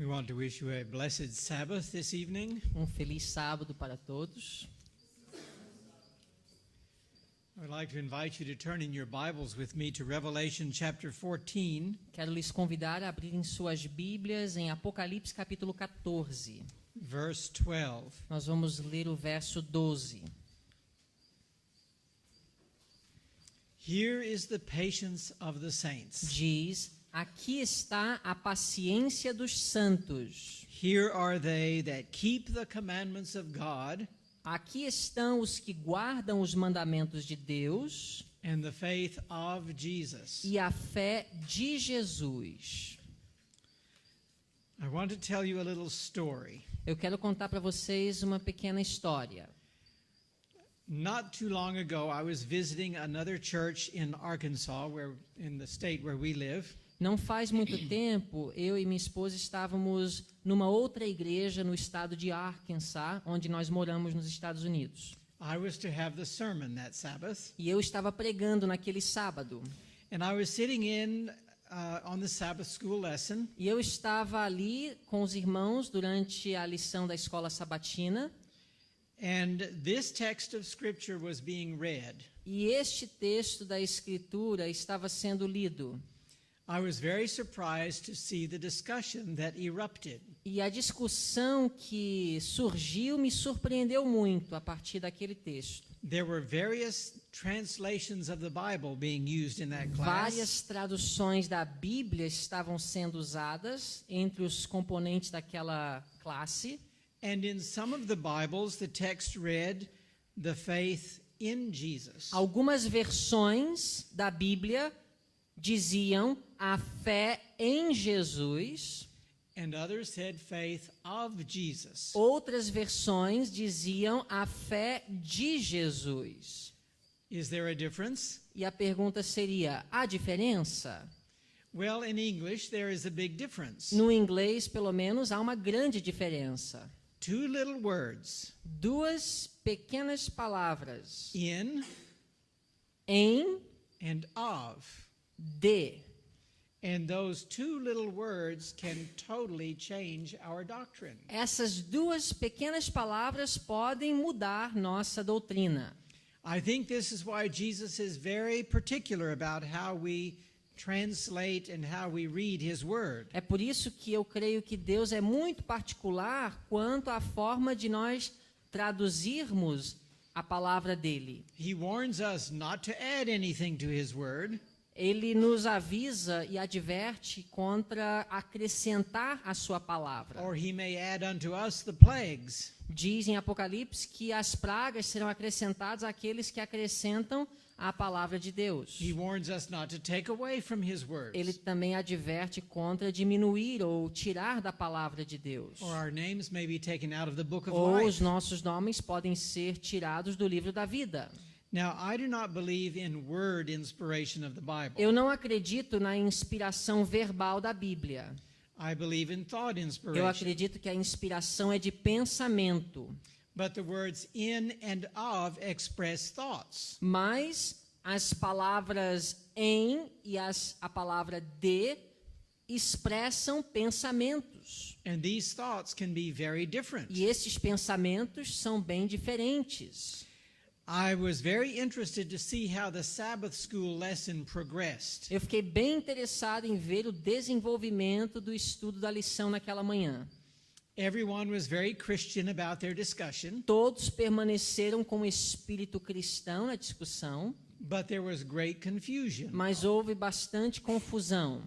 We want to wish you a blessed Sabbath this evening. Feliz sábado para todos. I would like to invite you to turn in your Bibles with me to Revelation chapter 14, Quero lhes convidar a abrirem suas Bíblias em Apocalipse capítulo 14. verse 12. Nós vamos ler o verso 12. Here is the patience of the saints. Diz: aqui está a paciência dos santos. Here are they that keep the commandments of God Aqui estão os que guardam os mandamentos de Deus and the faith of Jesus. e a fé de Jesus. I want to tell you a little story. Eu quero contar para vocês uma pequena história. Not too long ago, I was visiting another church in Arkansas, in the state where we live. Não faz muito tempo, eu e minha esposa estávamos numa outra igreja no estado de Arkansas, onde nós moramos nos Estados Unidos. I was to have the sermon that Sabbath, E eu estava pregando naquele sábado. and I was sitting in on the Sabbath school lesson, E eu estava ali com os irmãos durante a lição da escola sabatina. and this text of Scripture was being read. E este texto da Escritura estava sendo lido. I was very surprised to see the discussion that erupted. E a discussão que surgiu me surpreendeu muito a partir daquele texto. There were various translations of the Bible being used in that class. Várias traduções da Bíblia estavam sendo usadas entre os componentes daquela classe. And in some of the Bibles, the text read, the faith in Jesus. Algumas versões da Bíblia diziam a fé em Jesus. And others said faith of Jesus. Outras versões diziam a fé de Jesus. Is there a difference? E a pergunta seria: há diferença? Well, in English, there is a big difference. No inglês, pelo menos, há uma grande diferença. Two little words, Duas pequenas palavras: in em, and of. de. And those two little words can totally change our doctrine. Essas duas pequenas palavras podem mudar nossa doutrina. I think this is why Jesus is very particular about how we translate and how we read his word. É por isso que eu creio que Deus é muito particular quanto à forma de nós traduzirmos a palavra dele. He warns us not to add anything to his word. Ele nos avisa e adverte contra acrescentar a sua palavra. Or he may add unto us the plagues. Diz em Apocalipse que as pragas serão acrescentadas àqueles que acrescentam a palavra de Deus. He warns us not to take away from his words. Ele também adverte contra diminuir ou tirar da palavra de Deus. Or our names may be taken out of the book of Ou os life. nossos nomes podem ser tirados do livro da vida. Now, I do not believe in word inspiration of the Bible. Eu não acredito na inspiração verbal da Bíblia. I believe in thought Eu inspiration. acredito que a inspiração é de pensamento. But the words in and of express thoughts. Mas as palavras em e a palavra de expressam pensamentos. And these thoughts can be very different. E esses pensamentos são bem diferentes. I was very interested to see how the Sabbath school lesson progressed. Eu fiquei bem interessado em ver o desenvolvimento do estudo da lição naquela manhã. Everyone was very Christian about their discussion, Todos permaneceram com espírito cristão na discussão, but there was great confusion. mas houve bastante confusão.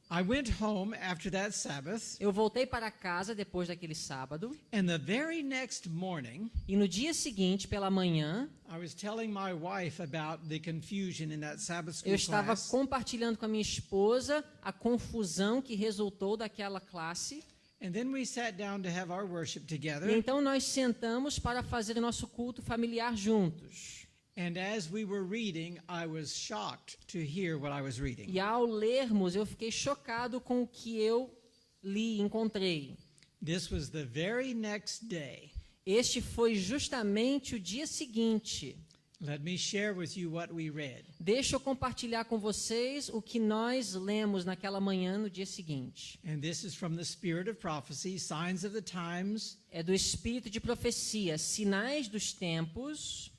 I went home after that Sabbath, Eu voltei para casa depois daquele sábado, and the very next morning, e no dia seguinte, pela manhã, I was telling my wife about the confusion in that Sabbath school eu estava class. compartilhando com a minha esposa a confusão que resultou daquela classe. And then we sat down to have our worship E together. então nós sentamos para fazer o nosso culto familiar juntos. And as we were reading, I was shocked to hear what I was reading. E ao lermos, eu fiquei chocado com o que eu li e encontrei. This was the very next day. Este foi justamente o dia seguinte. Let me share with you what we read. Deixa eu compartilhar com vocês o que nós lemos naquela manhã no dia seguinte. And this is from the Spirit of Prophecy, Signs of the Times. É do Espírito de Profecia, Sinais dos Tempos,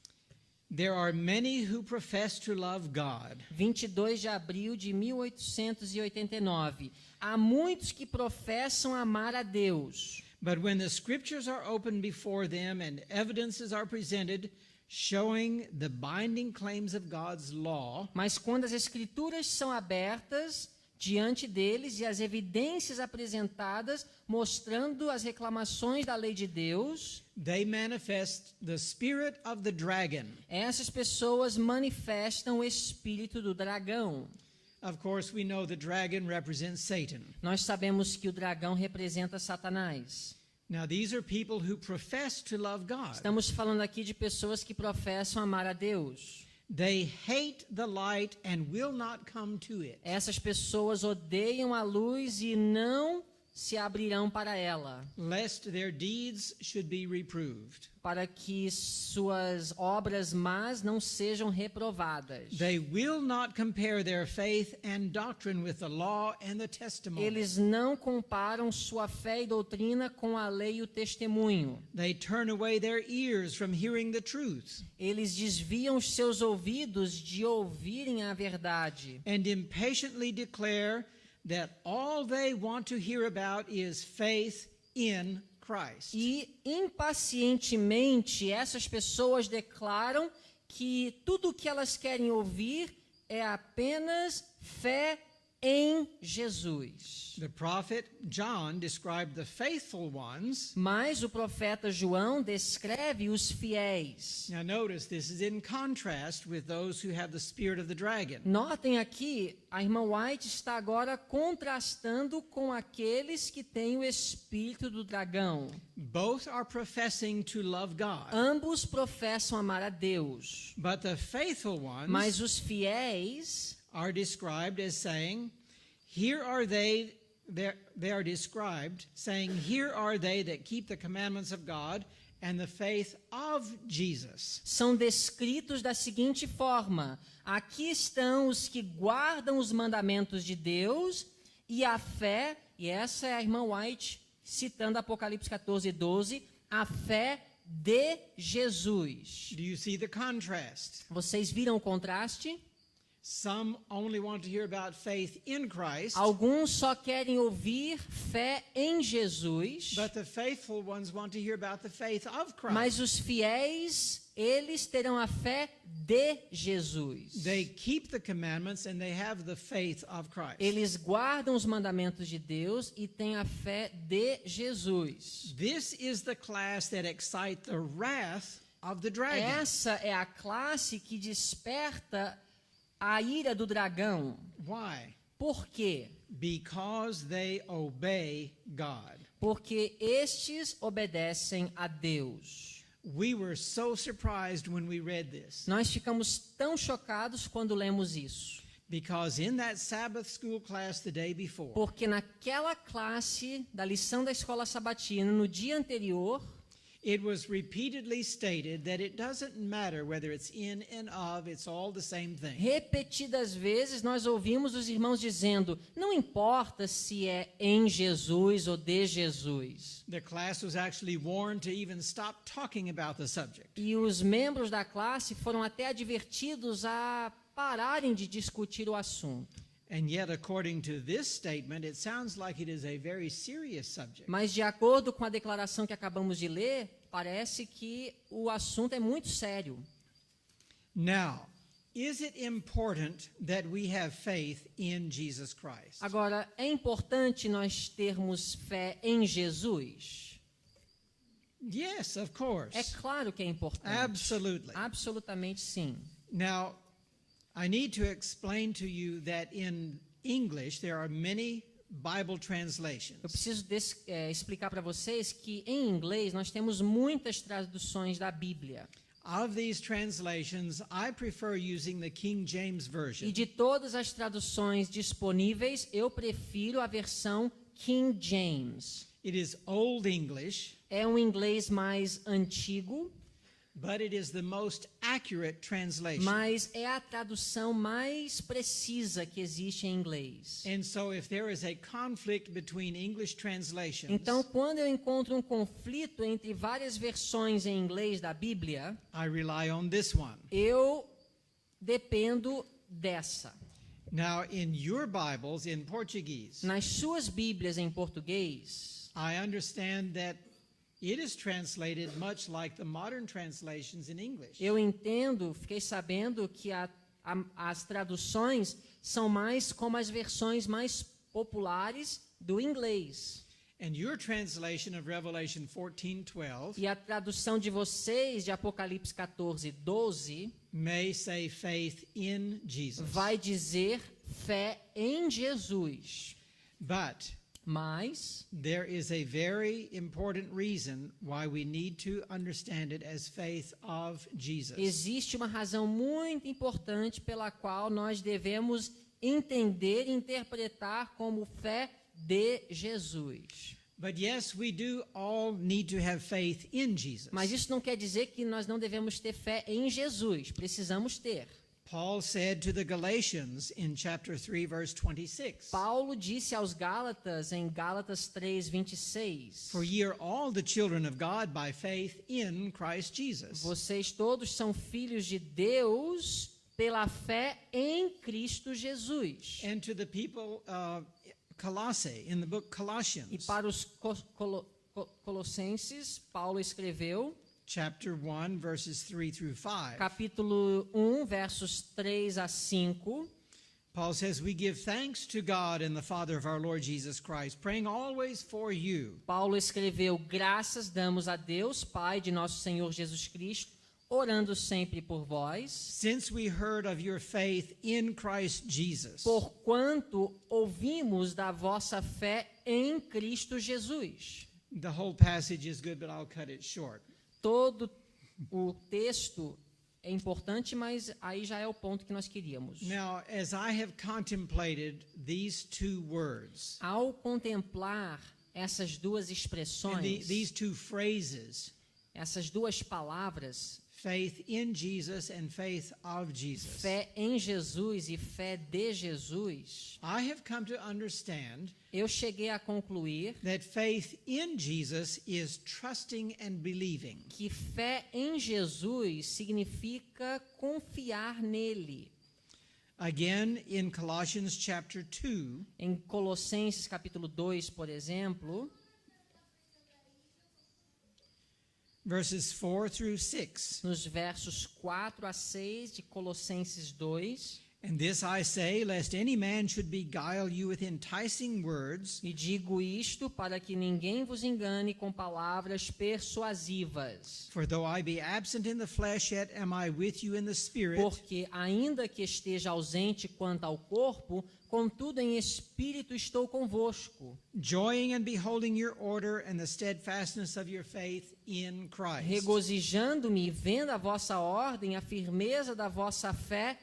There are many who profess to love God, 22 de abril de 1889. Há muitos que professam amar a Deus, but when the scriptures are opened before them and evidences are presented showing the binding claims of God's law, mas quando as Escrituras são abertas diante deles e as evidências apresentadas mostrando as reclamações da lei de Deus, they manifest the spirit of the dragon. essas pessoas manifestam o espírito do dragão. Of course, we know the dragon represents Satan. Nós sabemos que o dragão representa Satanás. Now, these are people who profess to love God. Estamos falando aqui de pessoas que professam amar a Deus. They hate the light and will not come to it. Essas pessoas odeiam a luz e não se abrirão para ela, Lest their deeds should be reproved. para que suas obras más não sejam reprovadas. They will not compare their faith and doctrine with the law and the testimony. Eles não comparam sua fé e doutrina com a lei e o testemunho. They turn away their ears from hearing the truth Eles desviam os seus ouvidos de ouvirem a verdade. and impatiently declare that all they want to hear about is faith in Christ. E impacientemente essas pessoas declaram que tudo o que elas querem ouvir é apenas fé em Jesus. The prophet John described the faithful ones. Mas o profeta João descreve os fiéis. Now notice this is in contrast with those who have the spirit of the dragon. Notem aqui, a irmã White está agora contrastando com aqueles que têm o espírito do dragão. Both are professing to love God. Ambos professam amar a Deus. But the faithful ones Mas os fiéis are described as saying, here are they are described saying, here are they that keep the commandments of God and the faith of Jesus. são descritos da seguinte forma: aqui estão os que guardam os mandamentos de Deus e a fé, e essa é a irmã White citando Apocalipse 14:12, a fé de Jesus. Do you see the contrast? Vocês viram o contraste? Some only want to hear about faith in Christ, Alguns só querem ouvir fé em Jesus, but the faithful ones want to hear about the faith of Christ. mas os fiéis, eles terão a fé de Jesus. They keep the commandments and they have the faith of Christ. Eles guardam os mandamentos de Deus e têm a fé de Jesus. This is the class that excite the wrath of the dragon. Essa é a classe que desperta a ira do dragão. Why? Por quê? Because they obey God. Porque estes obedecem a Deus. We were so surprised when we read this, Nós ficamos tão chocados quando lemos isso. because in that Sabbath school class the day before, Porque naquela classe da lição da escola sabatina, no dia anterior, it was repeatedly stated that it doesn't matter whether it's in and of, it's all the same thing. repetidas vezes nós ouvimos os irmãos dizendo: não importa se é em Jesus ou de Jesus. The class was actually warned to even stop talking about the subject. E os membros da classe foram até advertidos a pararem de discutir o assunto. And yet, according to this statement, it sounds like it is a very serious subject. Mas de acordo com a declaração que acabamos de ler, parece que o assunto é muito sério. Now, is it important that we have faith in Jesus Christ? Agora, é importante nós termos fé em Jesus? Yes, of course. É claro que é importante. Absolutely. Absolutamente sim. Now, I need to explain to you that in English there are many Bible translations. Eu preciso explicar para vocês que em inglês nós temos muitas traduções da Bíblia. Of these translations, I prefer using the King James Version. E de todas as traduções disponíveis, eu prefiro a versão King James. It is Old English, É um inglês mais antigo, but it is the most accurate translation. mas é a tradução mais precisa que existe em inglês. And so if there is a conflict between English translations, Então, quando eu encontro um conflito entre várias versões em inglês da Bíblia, I rely on this one. eu dependo dessa. Now, in your Bibles in Portuguese, Nas suas Bíblias em português, I understand that it is translated much like the modern translations in English. eu entendo, fiquei sabendo que as traduções são mais como as versões mais populares do inglês. And your translation of Revelation 14:12 E a tradução de vocês de Apocalipse 14:12 may say faith in Jesus. vai dizer fé em Jesus. But Mas there is a very important reason why we need to understand it as faith of Jesus. existe uma razão muito importante pela qual nós devemos entender e interpretar como fé de Jesus. But yes, we do all need to have faith in Jesus. Mas isso não quer dizer que nós não devemos ter fé em Jesus. Precisamos ter. Paul said to the Galatians in chapter 3 verse 26, Paulo disse aos Gálatas em Gálatas 3:26. "For ye are all the children of God by faith in Christ Jesus." Vocês todos são filhos de Deus pela fé em Cristo Jesus. And to the people Colossae, in the book E Colossians, para os Colossenses, Paulo escreveu, chapter 1 verses 3 through 5. capítulo 1, versos 3 a 5. Paul says, "We give thanks to God and the Father of our Lord Jesus Christ, praying always for you." Paulo escreveu, graças damos a Deus, Pai de nosso Senhor Jesus Cristo, orando sempre por vós, Since we heard of your faith in Christ Jesus. porquanto ouvimos da vossa fé em Cristo Jesus. The whole passage is good, but I'll cut it short. Todo o texto é importante, mas aí já é o ponto que nós queríamos. Now, as I have contemplated these two words, Ao contemplar essas duas and expressões, these two phrases, essas duas palavras, faith in Jesus and faith of Jesus, fé em Jesus e fé de Jesus, I have come to understand eu cheguei a concluir that faith in Jesus is trusting and believing. que fé em Jesus significa confiar nele. Again, in Colossians chapter 2, Em Colossenses capítulo 2, por exemplo, verses 4 through 6. nos versos 4 a 6 de Colossenses 2, And this I say, lest any man should beguile you with enticing words, e digo isto para que ninguém vos engane com palavras persuasivas. for though I be absent in the flesh, yet am I with you in the spirit, Porque, ainda que esteja ausente quanto ao corpo, contudo em espírito estou convosco, joying and beholding your order and the steadfastness of your faith in Christ. regozijando-me, vendo a vossa ordem, a firmeza da vossa fé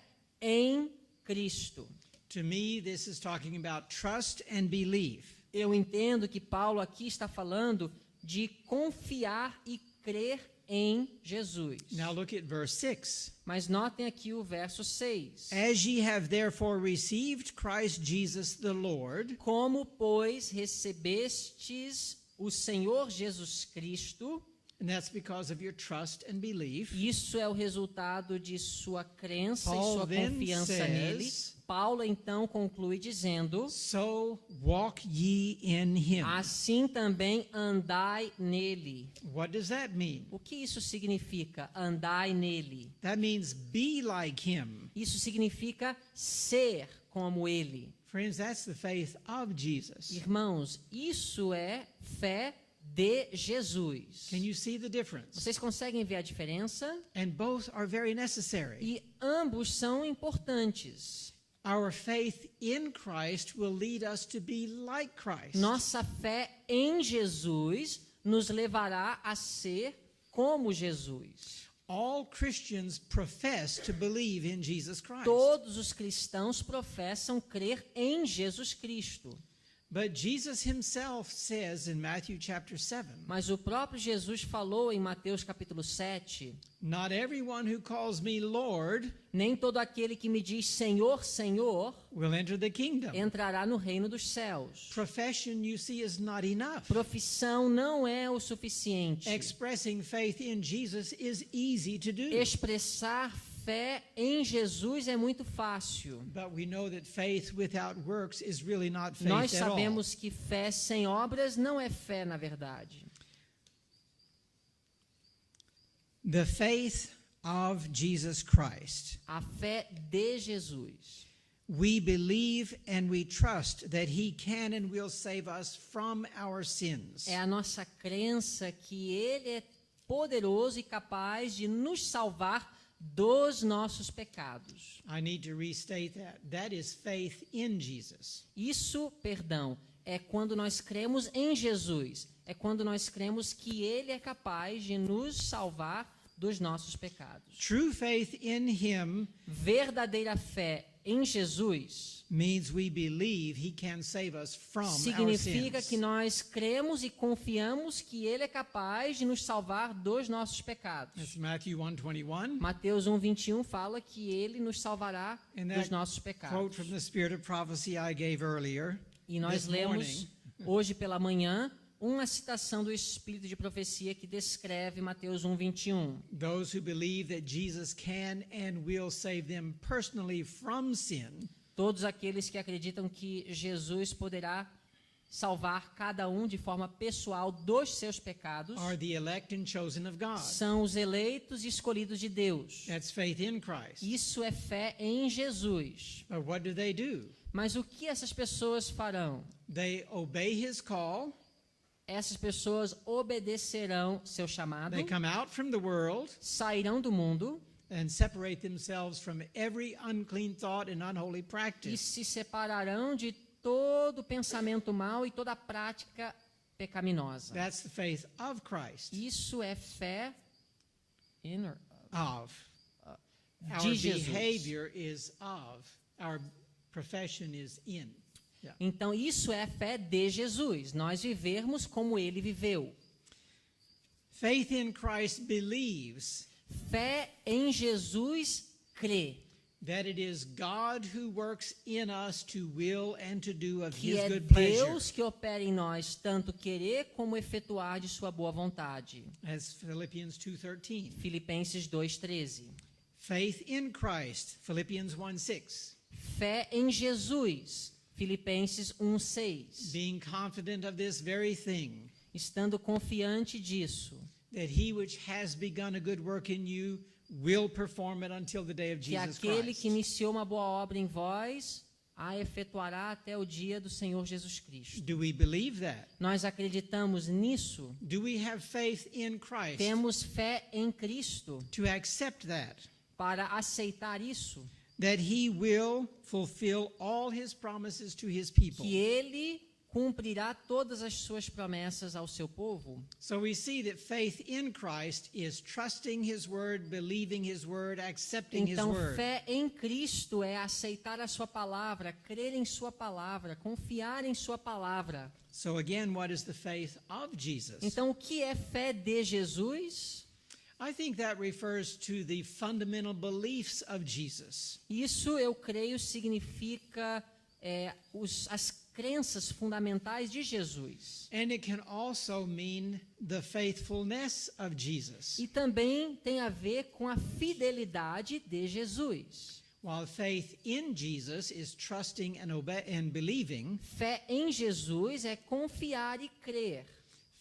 em Cristo. To me, this is talking about trust and belief. Eu entendo que Paulo aqui está falando de confiar e crer em Jesus. Now look at verse 6. Mas notem aqui o verso 6. As ye have therefore received Christ Jesus the Lord, Como, pois, recebestes o Senhor Jesus Cristo, and that's because of your trust and belief. isso é o resultado de sua crença Paul e sua then confiança says, nele. Paulo então conclui dizendo: So walk ye in him. assim também andai nele. What does that mean? O que isso significa, andai nele? That means be like him. Isso significa ser como ele. Friends, that's the faith of Jesus. Irmãos, isso é fé de Jesus. Can you see the difference? Vocês conseguem ver a diferença? And both are very necessary. E ambos são importantes. Our faith in Christ will lead us to be like Christ. Nossa fé em Jesus nos levará a ser como Jesus. All Christians profess to believe in Jesus Christ. Todos os cristãos professam crer em Jesus Cristo. But Jesus himself says in Matthew chapter 7, Mas o próprio Jesus falou em Mateus capítulo 7, not everyone who calls me Lord nem todo aquele que me diz Senhor, Senhor, will enter the kingdom. entrará no reino dos céus. Profession, you see, is not enough. Profissão não é o suficiente. Expressing faith in Jesus is easy to do. Expressar fé em Jesus é muito fácil. But we know that faith without works is really not faith Nós at all. sabemos que fé sem obras não é fé, na verdade. The faith of Jesus Christ. A fé de Jesus. We believe and we trust that he can and will save us from our sins. É a nossa crença que Ele é poderoso e capaz de nos salvar dos nossos pecados. I need to restate that. That is faith in Jesus. Isso, perdão, é quando nós cremos em Jesus. É quando nós cremos que Ele é capaz de nos salvar dos nossos pecados. True faith in him Verdadeira fé em Jesus means we believe he can save us from our significa sins. que nós cremos e confiamos que Ele é capaz de nos salvar dos nossos pecados. That's Matthew 1:21. Mateus 1:21 fala que Ele nos salvará And dos that nossos quote pecados. from the Spirit of prophecy I gave earlier. E nós this lemos morning. hoje pela manhã uma citação do Espírito de profecia que descreve Mateus 1:21. Those who believe that Jesus can and will save them personally from sin Todos aqueles que acreditam que Jesus poderá salvar cada um de forma pessoal dos seus pecados are the elect and chosen of God. são os eleitos e escolhidos de Deus. That's faith in Christ. Isso é fé em Jesus. But what do? Mas o que essas pessoas farão? They obey his call. Essas pessoas obedecerão seu chamado, They come out from the world sairão do mundo and separate themselves from every unclean thought and unholy e practice. se separarão de todo pensamento mau e toda prática pecaminosa. That's the faith of Christ. Isso é fé Of. Our de Jesus. behavior is of. Our profession is in. Yeah. Então, isso é a fé de Jesus. Nós vivermos como Ele viveu. Faith in Christ believes Fé em Jesus crê that it is God who works in us to will and to do of que his é good pleasure. Deus que opera em nós tanto querer como efetuar de sua boa vontade. As Philippians 2:13. Filipenses 2:13. Faith in Christ, Philippians 1:6. Fé em Jesus. Filipenses 1:6. Being confident of this very thing, Estando confiante disso, that he which has begun a good work in you will perform it until the day of que Jesus aquele Christ. que iniciou uma boa obra em vós a efetuará até o dia do Senhor Jesus Cristo. Do we believe that? Nós acreditamos nisso? Do we have faith in Christ Temos fé em Cristo to accept that? para aceitar isso? That he will fulfill all his promises to his people. Que Ele cumprirá todas as suas promessas ao seu povo? So we see that faith in Christ is trusting his word, believing his word, accepting his Então, word. fé em Cristo é aceitar a sua palavra, crer em sua palavra, confiar em sua palavra. So again, what is the faith of Jesus? Então, o que é fé de Jesus? I think that refers to the fundamental beliefs of Jesus. Isso, eu creio, significa as crenças fundamentais de Jesus. And it can also mean the faithfulness of Jesus. E também tem a ver com a fidelidade de Jesus. While faith in Jesus is trusting and believing, Fé em Jesus é confiar e crer.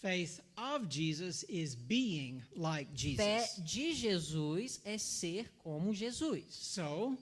faith of Jesus is being like Fé Jesus. de Jesus é ser como Jesus. So,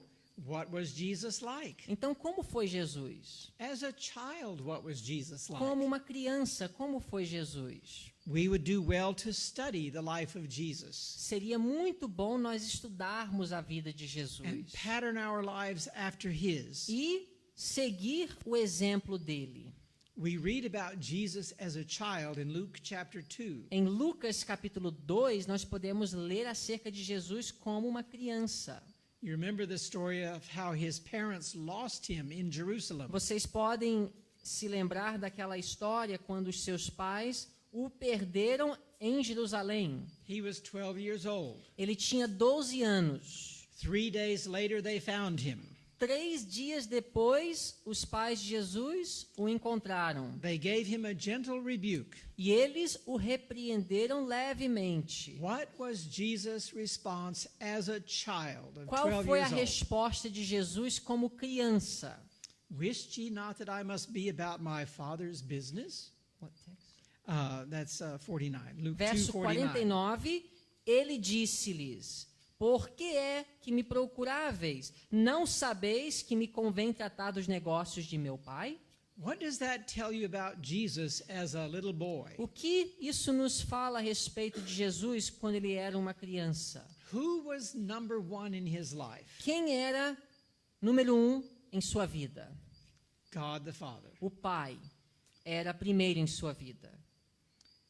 what was Jesus like? Então, como foi Jesus? As a child, what was Jesus like? Como uma criança, como foi Jesus? We would do well to study the life of Jesus Seria muito bom nós estudarmos a vida de and Jesus pattern our lives after his. e seguir o exemplo dele. We read about Jesus as a child in Luke chapter 2. Em Lucas capítulo 2, nós podemos ler acerca de Jesus como uma criança. You remember the story of how his parents lost him in Jerusalem. Vocês podem se lembrar daquela história quando os seus pais o perderam em Jerusalém. He was 12 years old. Ele tinha 12 anos. 3 days later, they found him. 3 dias depois, os pais de Jesus o encontraram. They gave him a gentle rebuke. E eles o repreenderam levemente. What was Jesus' response as a child of Qual 12 foi a years old? resposta de Jesus como criança? Wist ye not that I must be about my Father's business? That's 49. Luke Verso 2:49. 49, ele disse-lhes: Por que é que me procuráveis? Não sabeis que me convém tratar dos negócios de meu pai? What does that tell you about Jesus as a little boy? O que isso nos fala a respeito de Jesus quando ele era uma criança? Who was number one in his life? Quem era número 1 em sua vida? God the Father. O pai era primeiro em sua vida.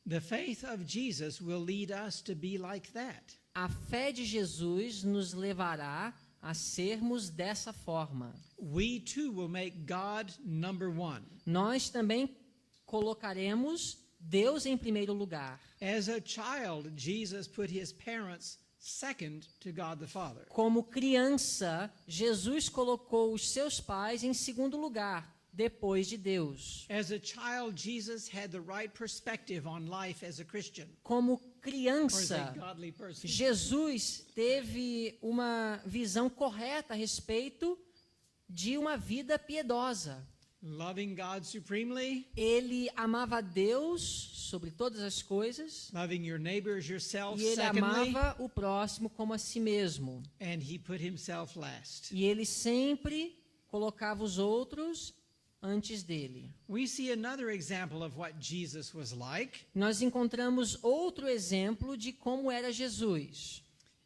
The faith of Jesus will lead us to be like that. A fé de Jesus nos levará a sermos dessa forma. We too will make God number one. Nós também colocaremos Deus em primeiro lugar. As a child, Jesus put his parents second to God the Father. Como criança, Jesus colocou os seus pais em segundo lugar, depois de Deus. As a child, Jesus had the right perspective on life as a Christian, Como or as a criança, godly person. Jesus teve uma visão correta a respeito de uma vida piedosa. Loving God supremely, Ele amava Deus sobre todas as coisas loving your neighbor as yourself, e ele secondly, amava o próximo como a si mesmo. and he put himself last. E ele sempre colocava os outros antes dele. We see another example of what Jesus was like Nós encontramos outro exemplo de como era Jesus.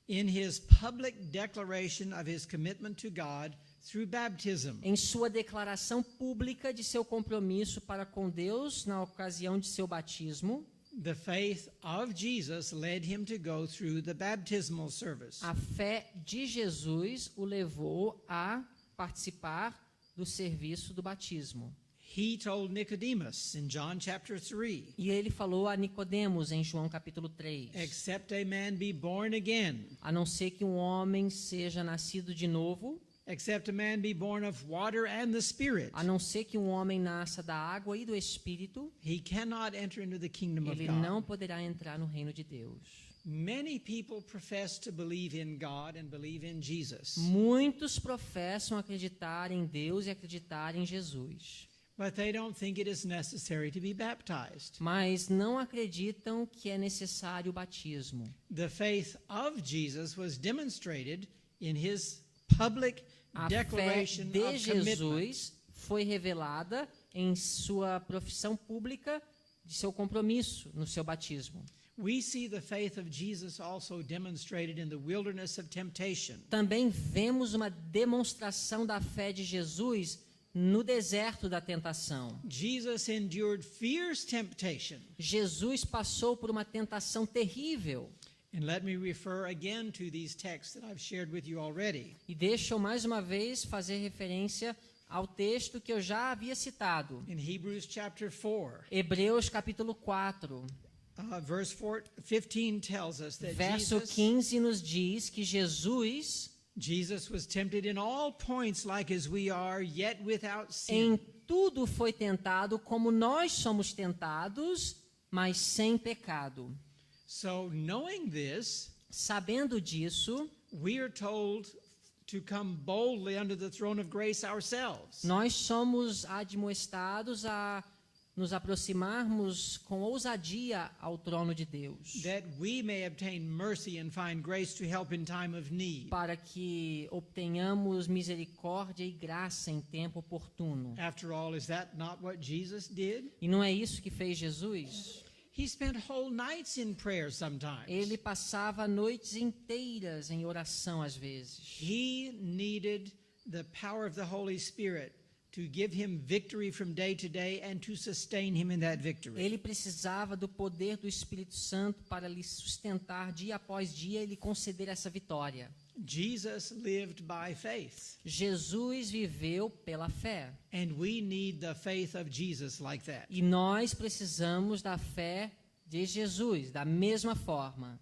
in his public declaration of his commitment to God through baptism. Em sua declaração pública de seu compromisso para com Deus na ocasião de seu batismo, The faith of Jesus led him to go through the baptismal service. a fé de Jesus o levou a participar do serviço do batismo. He told Nicodemus in John chapter 3, E ele falou a Nicodemos em João capítulo 3: except a man be born again, A não ser que um homem seja nascido de novo, except a man be born of water and the Spirit, a não ser que um homem nasça da água e do Espírito, he cannot enter into the kingdom of ele não God. poderá entrar no reino de Deus. Many people profess to believe in God and believe in Jesus, Muitos professam acreditar em Deus e acreditar em Jesus, but they don't think it is necessary to be baptized. mas não acreditam que é necessário o batismo. The faith of Jesus was demonstrated in his public A fé declaration de of commitment. Jesus foi revelada em sua profissão pública de seu compromisso no seu batismo. We see the faith of Jesus also demonstrated in the wilderness of temptation. Também vemos uma demonstração da fé de Jesus no deserto da tentação. Jesus endured fierce temptation. Jesus passou por uma tentação terrível. And let me refer again to these texts that I've shared with you already. E deixa eu mais uma vez fazer referência ao texto que eu já havia citado. In Hebrews chapter 4, Hebreus capítulo 4, verse 15 tells us that verso 15 nos diz que Jesus was tempted in all points like as we are, yet without em sin. tudo foi tentado como nós somos tentados, mas sem pecado. So knowing this, Sabendo disso, we are told to come boldly under the throne of grace ourselves. nós somos admoestados a nos aproximarmos com ousadia ao trono de Deus, That we may obtain mercy and find grace to help in time of need. para que obtenhamos misericórdia e graça em tempo oportuno. After all, is that not what Jesus did? E não é isso que fez Jesus? He spent whole nights in prayer sometimes. Ele passava noites inteiras em oração às vezes. He needed the power of the Holy Spirit to give him victory from day to day and to sustain him in that victory. Ele precisava do poder do Espírito Santo para lhe sustentar dia após dia e lhe conceder essa vitória. Jesus lived by faith, Jesus viveu pela fé. and we need the faith of Jesus like that. E nós precisamos da fé de Jesus, da mesma forma.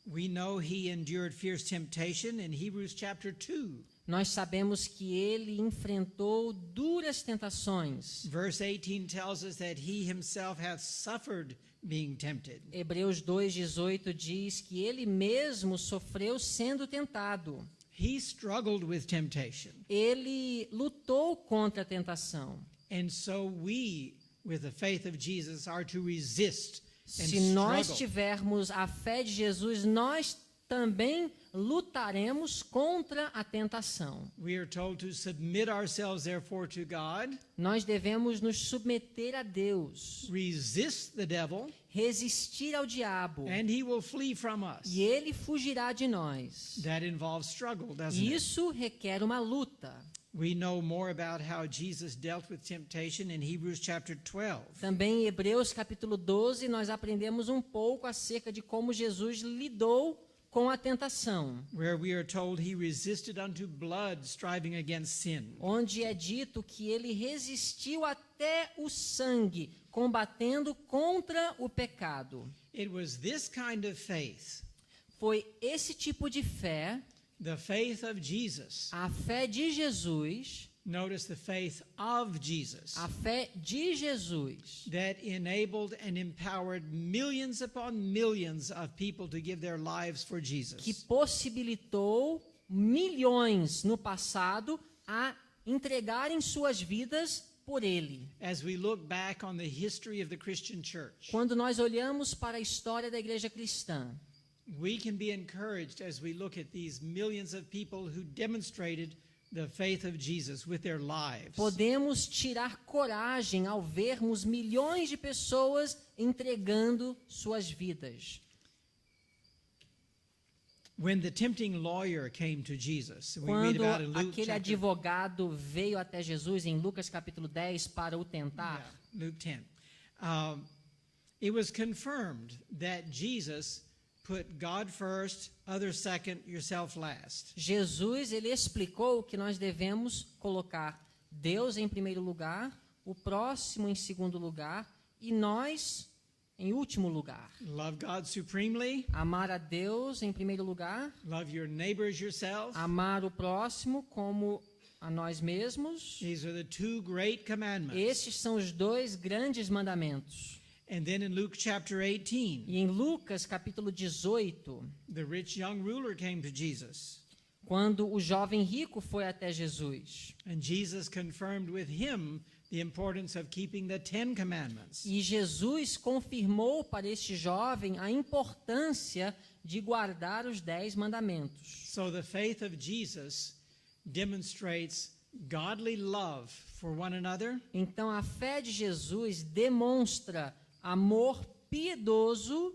We know he endured fierce temptation in Hebrews chapter 2. Nós sabemos que ele enfrentou duras tentações. Verse 18 tells us that he himself hath suffered being tempted. Hebreus 2:18 diz que ele mesmo sofreu sendo tentado. He struggled with temptation. Ele lutou contra a tentação. And so we, with the faith of Jesus, are to resist and Se nós struggle. tivermos a fé de Jesus, nós também lutaremos contra a tentação. We are told to submit ourselves, therefore, to God, Nós devemos nos submeter a Deus, resist the devil, resistir ao diabo, and he will flee from us. e ele fugirá de nós. That involves struggle, doesn't it? Isso requer uma luta. We know more about how Jesus dealt with temptation in Hebrews chapter 12. Também em Hebreus capítulo 12, nós aprendemos um pouco acerca de como Jesus lidou com a tentação, Where we are told he resisted unto blood, striving against sin. onde é dito que ele resistiu até o sangue, combatendo contra o pecado. It was this kind of faith, Foi esse tipo de fé, the faith of Jesus. a fé de Jesus, Notice the faith of Jesus, a fé de Jesus, that enabled and empowered millions upon millions of people to give their lives for que Jesus. possibilitou milhões no passado a entregarem suas vidas por ele. As we look back on the history of the Christian church, Quando nós olhamos para a história da igreja cristã, we can be encouraged as we look at these millions of people who demonstrated the faith of Jesus with their lives. podemos tirar coragem ao vermos milhões de pessoas entregando suas vidas. When the tempting lawyer came to Jesus, we read Quando about in Luke aquele chapter, advogado veio até Jesus em Lucas capítulo 10 para o tentar, Luke 10. It was confirmed that Jesus put God first, others second, yourself last. Jesus ele explicou que nós devemos colocar Deus em primeiro lugar, o próximo em segundo lugar e nós em último lugar. Love God supremely, Amar a Deus em primeiro lugar, love your neighbors yourself. amar o próximo como a nós mesmos. These are the two great commandments. Estes são os dois grandes mandamentos. And then in Luke chapter 18, E em Lucas capítulo 18, the rich young ruler came to Jesus, quando o jovem rico foi até Jesus, and Jesus confirmed with him the importance of keeping the 10 commandments. e Jesus confirmou para este jovem a importância de guardar os 10 mandamentos. So the faith of Jesus demonstrates godly love for one another, Então a fé de Jesus demonstra amor piedoso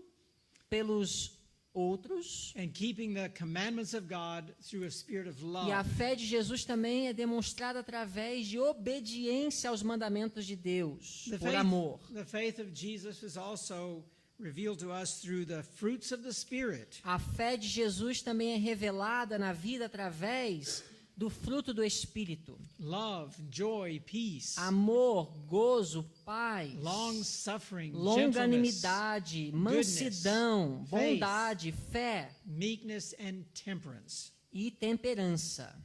pelos outros, and keeping the commandments of God through a spirit of e a love. fé de Jesus também é demonstrada através de obediência aos mandamentos de Deus, por amor. The faith of Jesus is also revealed to us through the fruits of the Spirit. A fé de Jesus também é revelada na vida através do fruto do Espírito. Love, joy, peace, Amor, gozo, paz, long suffering, gentleness, longanimidade, mansidão, faith, bondade, fé meekness, and temperance. e temperança.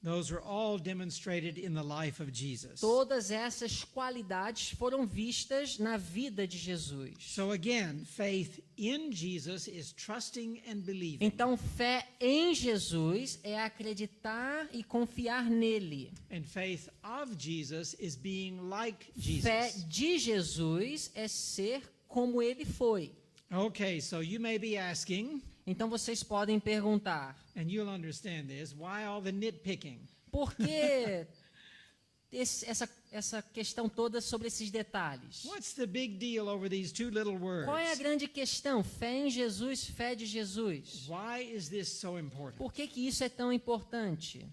Those are all demonstrated in the life of Jesus. Todas essas qualidades foram vistas na vida de Jesus. So again, faith in Jesus is trusting and believing. Então, fé em Jesus é acreditar e confiar nele. And faith of Jesus is being like Fé Jesus. de Jesus é ser como ele foi. Okay, so you may be asking, Então vocês podem perguntar: and you'll understand this, why all the nitpicking? por que essa questão toda sobre esses detalhes? What's the big deal over these two little words? Qual é a grande questão? Fé em Jesus, fé de Jesus. Why is this so important? Por que isso é tão importante?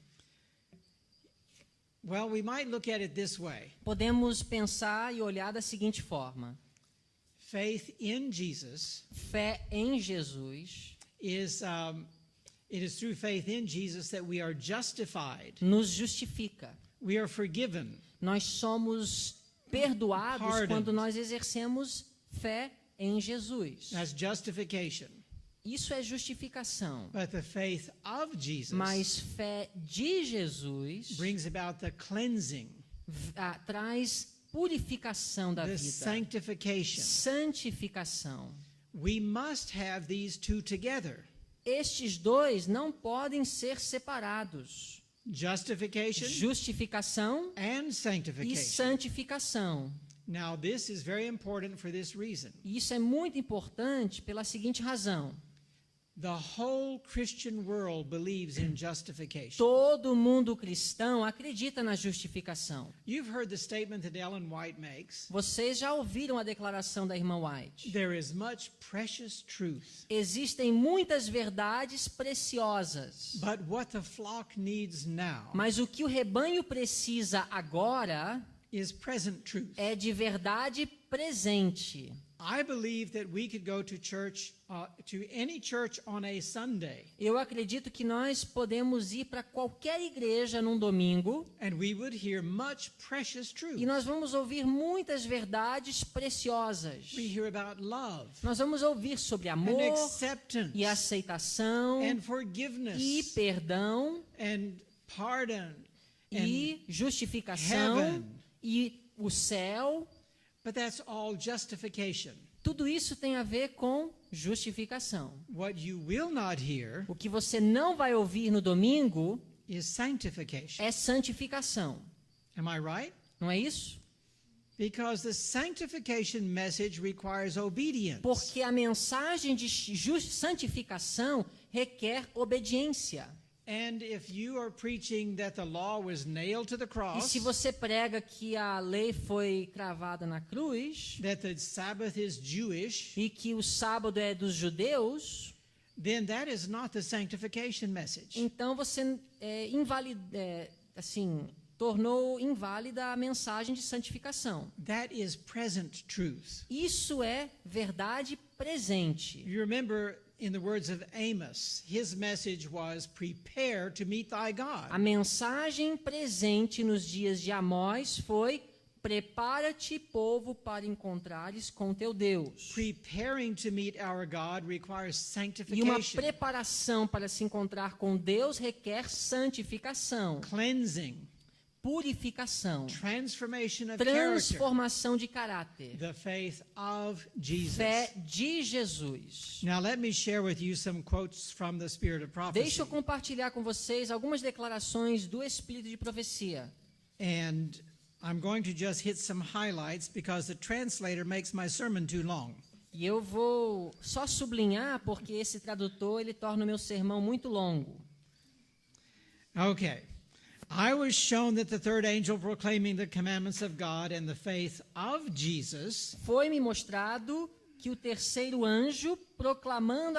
Well, we might look at it this way. Podemos pensar e olhar da seguinte forma: Faith in Jesus fé em Jesus is it is through faith in Jesus that we are justified. nos justifica. We are forgiven. Nós somos perdoados Pardoned. quando nós exercemos fé em Jesus. That's justification. Isso é justificação. But the faith of Jesus Mas fé de Jesus brings about the cleansing, traz purificação da the vida, sanctification. santificação. We must have these two together. Estes dois não podem ser separados. Justification Justificação and e sanctification. santificação. Now, this is very important for this reason. E isso é muito importante pela seguinte razão. The whole Christian world believes in justification. Todo mundo cristão acredita na justificação. You've heard the statement that Ellen White makes. Vocês já ouviram a declaração da irmã White. There is much precious truth, Existem muitas verdades preciosas. but what the flock needs now Mas o que o rebanho precisa agora is present truth. é de verdade presente. I believe that we could go to church, to any church on a Sunday, Eu acredito que nós podemos ir para qualquer igreja num domingo and we would hear much precious truth. e nós vamos ouvir muitas verdades preciosas. We hear about love Nós vamos ouvir sobre and amor acceptance e aceitação and e forgiveness perdão and pardon. e justificação heaven. e o céu. But that's all justification. Tudo isso tem a ver com justificação. What you will not hear O que você não vai ouvir no domingo is sanctification. é santificação. Am I right? Não é isso? Because the sanctification message requires obedience. Porque a mensagem de santificação requer obediência. And if you are preaching that the law was nailed to the E cross, se você prega que a lei foi cravada na cruz that the Sabbath is Jewish, e que o sábado é dos judeus, then that is not the sanctification message. então você tornou inválida a mensagem de santificação. That is present truth. Isso é verdade presente. You remember, in the words of Amos, his message was, prepare to meet thy God. A mensagem presente nos dias de Amós foi: prepara-te, povo, para encontrares com teu Deus. Preparing to meet our God requires E uma sanctification, preparação para se encontrar com Deus requer santificação, cleansing, purificação, transformation of character, transformação de caráter, the faith of Jesus. fé de Jesus. Now let me share with you some quotes from the Spirit of Prophecy. Deixa eu compartilhar com vocês algumas declarações do Espírito de Profecia. And I'm going to just hit some highlights because the translator makes my sermon too long. E eu vou só sublinhar porque esse tradutor ele torna o meu sermão muito longo. Okay. I was shown that the third angel proclaiming the commandments of God and the faith of Jesus Foi-me mostrado que o terceiro anjo, proclamando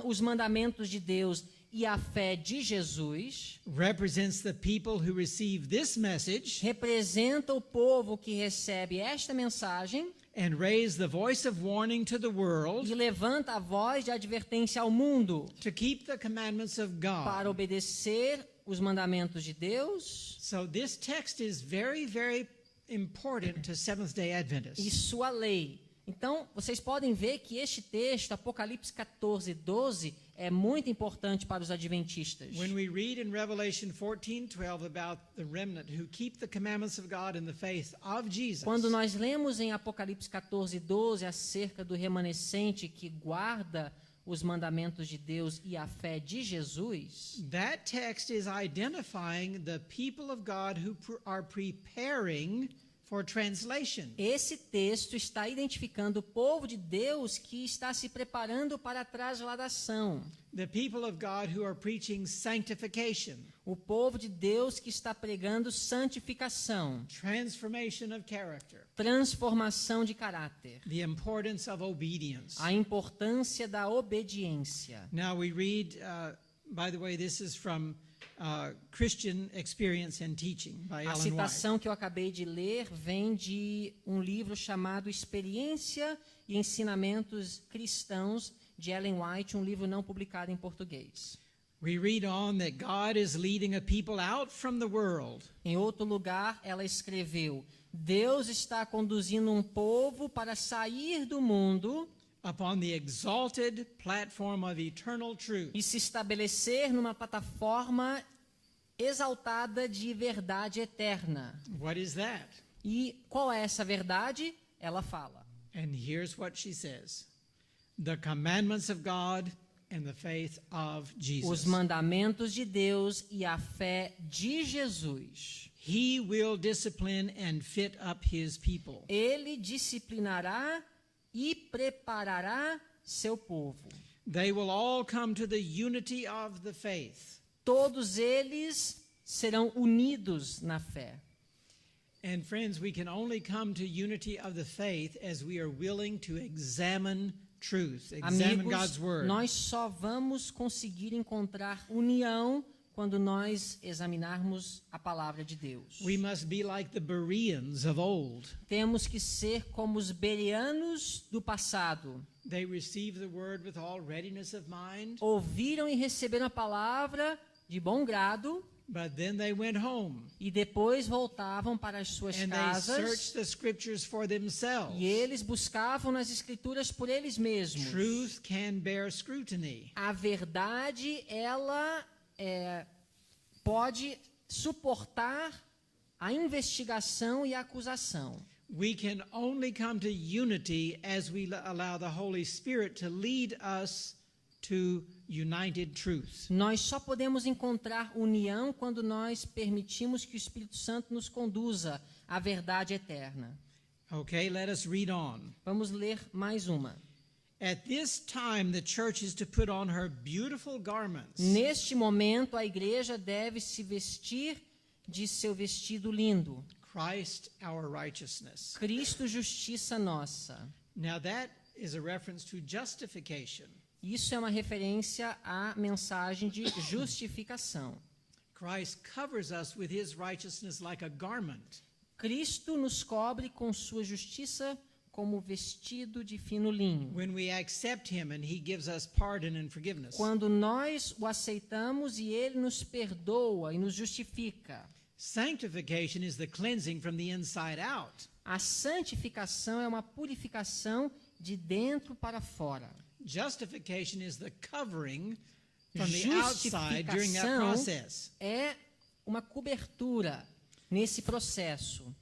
os mandamentos de Deus e a fé de Jesus, represents the people who receive this message representa o povo que recebe esta mensagem and raise the voice of warning to the world e levanta a voz de advertência ao mundo to keep the commandments of para God. obedecer os mandamentos de Deus So this text is very, very important to Seventh-day e Adventists. sua lei. Então, vocês podem ver que este texto, Apocalipse 14, 12, é muito importante para os adventistas. When we read in Revelation 14:12 about the remnant who keep the commandments of God and the faith of Jesus, Quando nós lemos em Apocalipse 14, 12 acerca do remanescente que guarda os mandamentos de Deus e a fé de Jesus, that text is identifying the people of God who are preparing for translation. esse texto está identificando o povo de Deus que está se preparando para a trasladação. The people of God who are preaching sanctification, O povo de Deus que está pregando santificação, transformation of character, transformação de caráter, the importance of obedience. a importância da obediência. Now we read, by the way, this is from Christian Experience and Teaching by A Ellen White. citação que eu acabei de ler vem de um livro chamado Experiência e Ensinamentos Cristãos, de Ellen White, um livro não publicado em português. We read on that God is leading a people out from the world Em outro lugar, ela escreveu: Deus está conduzindo um povo para sair do mundo upon the exalted platform of eternal truth. e se estabelecer numa plataforma exaltada de verdade eterna. What is that? E qual é essa verdade? Ela fala: And here's what she says. The commandments of God and the faith of os Jesus. mandamentos de Deus e a fé de Jesus. He will discipline and fit up his people. Ele disciplinará e preparará seu povo. They will all come to the unity of the faith. Todos eles serão unidos na fé. And friends, we can only come to unity of the faith as we are willing to examine truth, examine God's Amigos, word. nós só vamos conseguir encontrar união quando nós examinarmos a palavra de Deus. We must be like the Bereans of old. Temos que ser como os bereanos do passado. They received the word with all readiness of mind, Ouviram e receberam a palavra de bom grado but then they went home e depois voltavam para as suas and they casas searched the scriptures for themselves. e eles buscavam nas escrituras por eles mesmos. Truth can bear scrutiny. A verdade, ela pode suportar a investigação e a acusação. We can only come to unity as we allow the Holy Spirit to lead us to united truth. Nós só podemos encontrar união quando nós permitimos que o Espírito Santo nos conduza à verdade eterna. Okay, let us read on. Vamos ler mais uma. At this time, the church is to put on her beautiful garments. Neste momento, a igreja deve se vestir de seu vestido lindo. Christ, our righteousness. Cristo, justiça nossa. Now that is a reference to justification. Isso é uma referência à mensagem de justificação. Christ covers us with his righteousness like a garment. Cristo nos cobre com sua justiça como vestido de fino linho. When we accept him and he gives us pardon and forgiveness. Quando nós o aceitamos e ele nos perdoa e nos justifica. Sanctification is the cleansing from the inside out. A santificação é uma purificação de dentro para fora. Justification is the covering from the outside during that Justificação process. é uma cobertura nesse processo.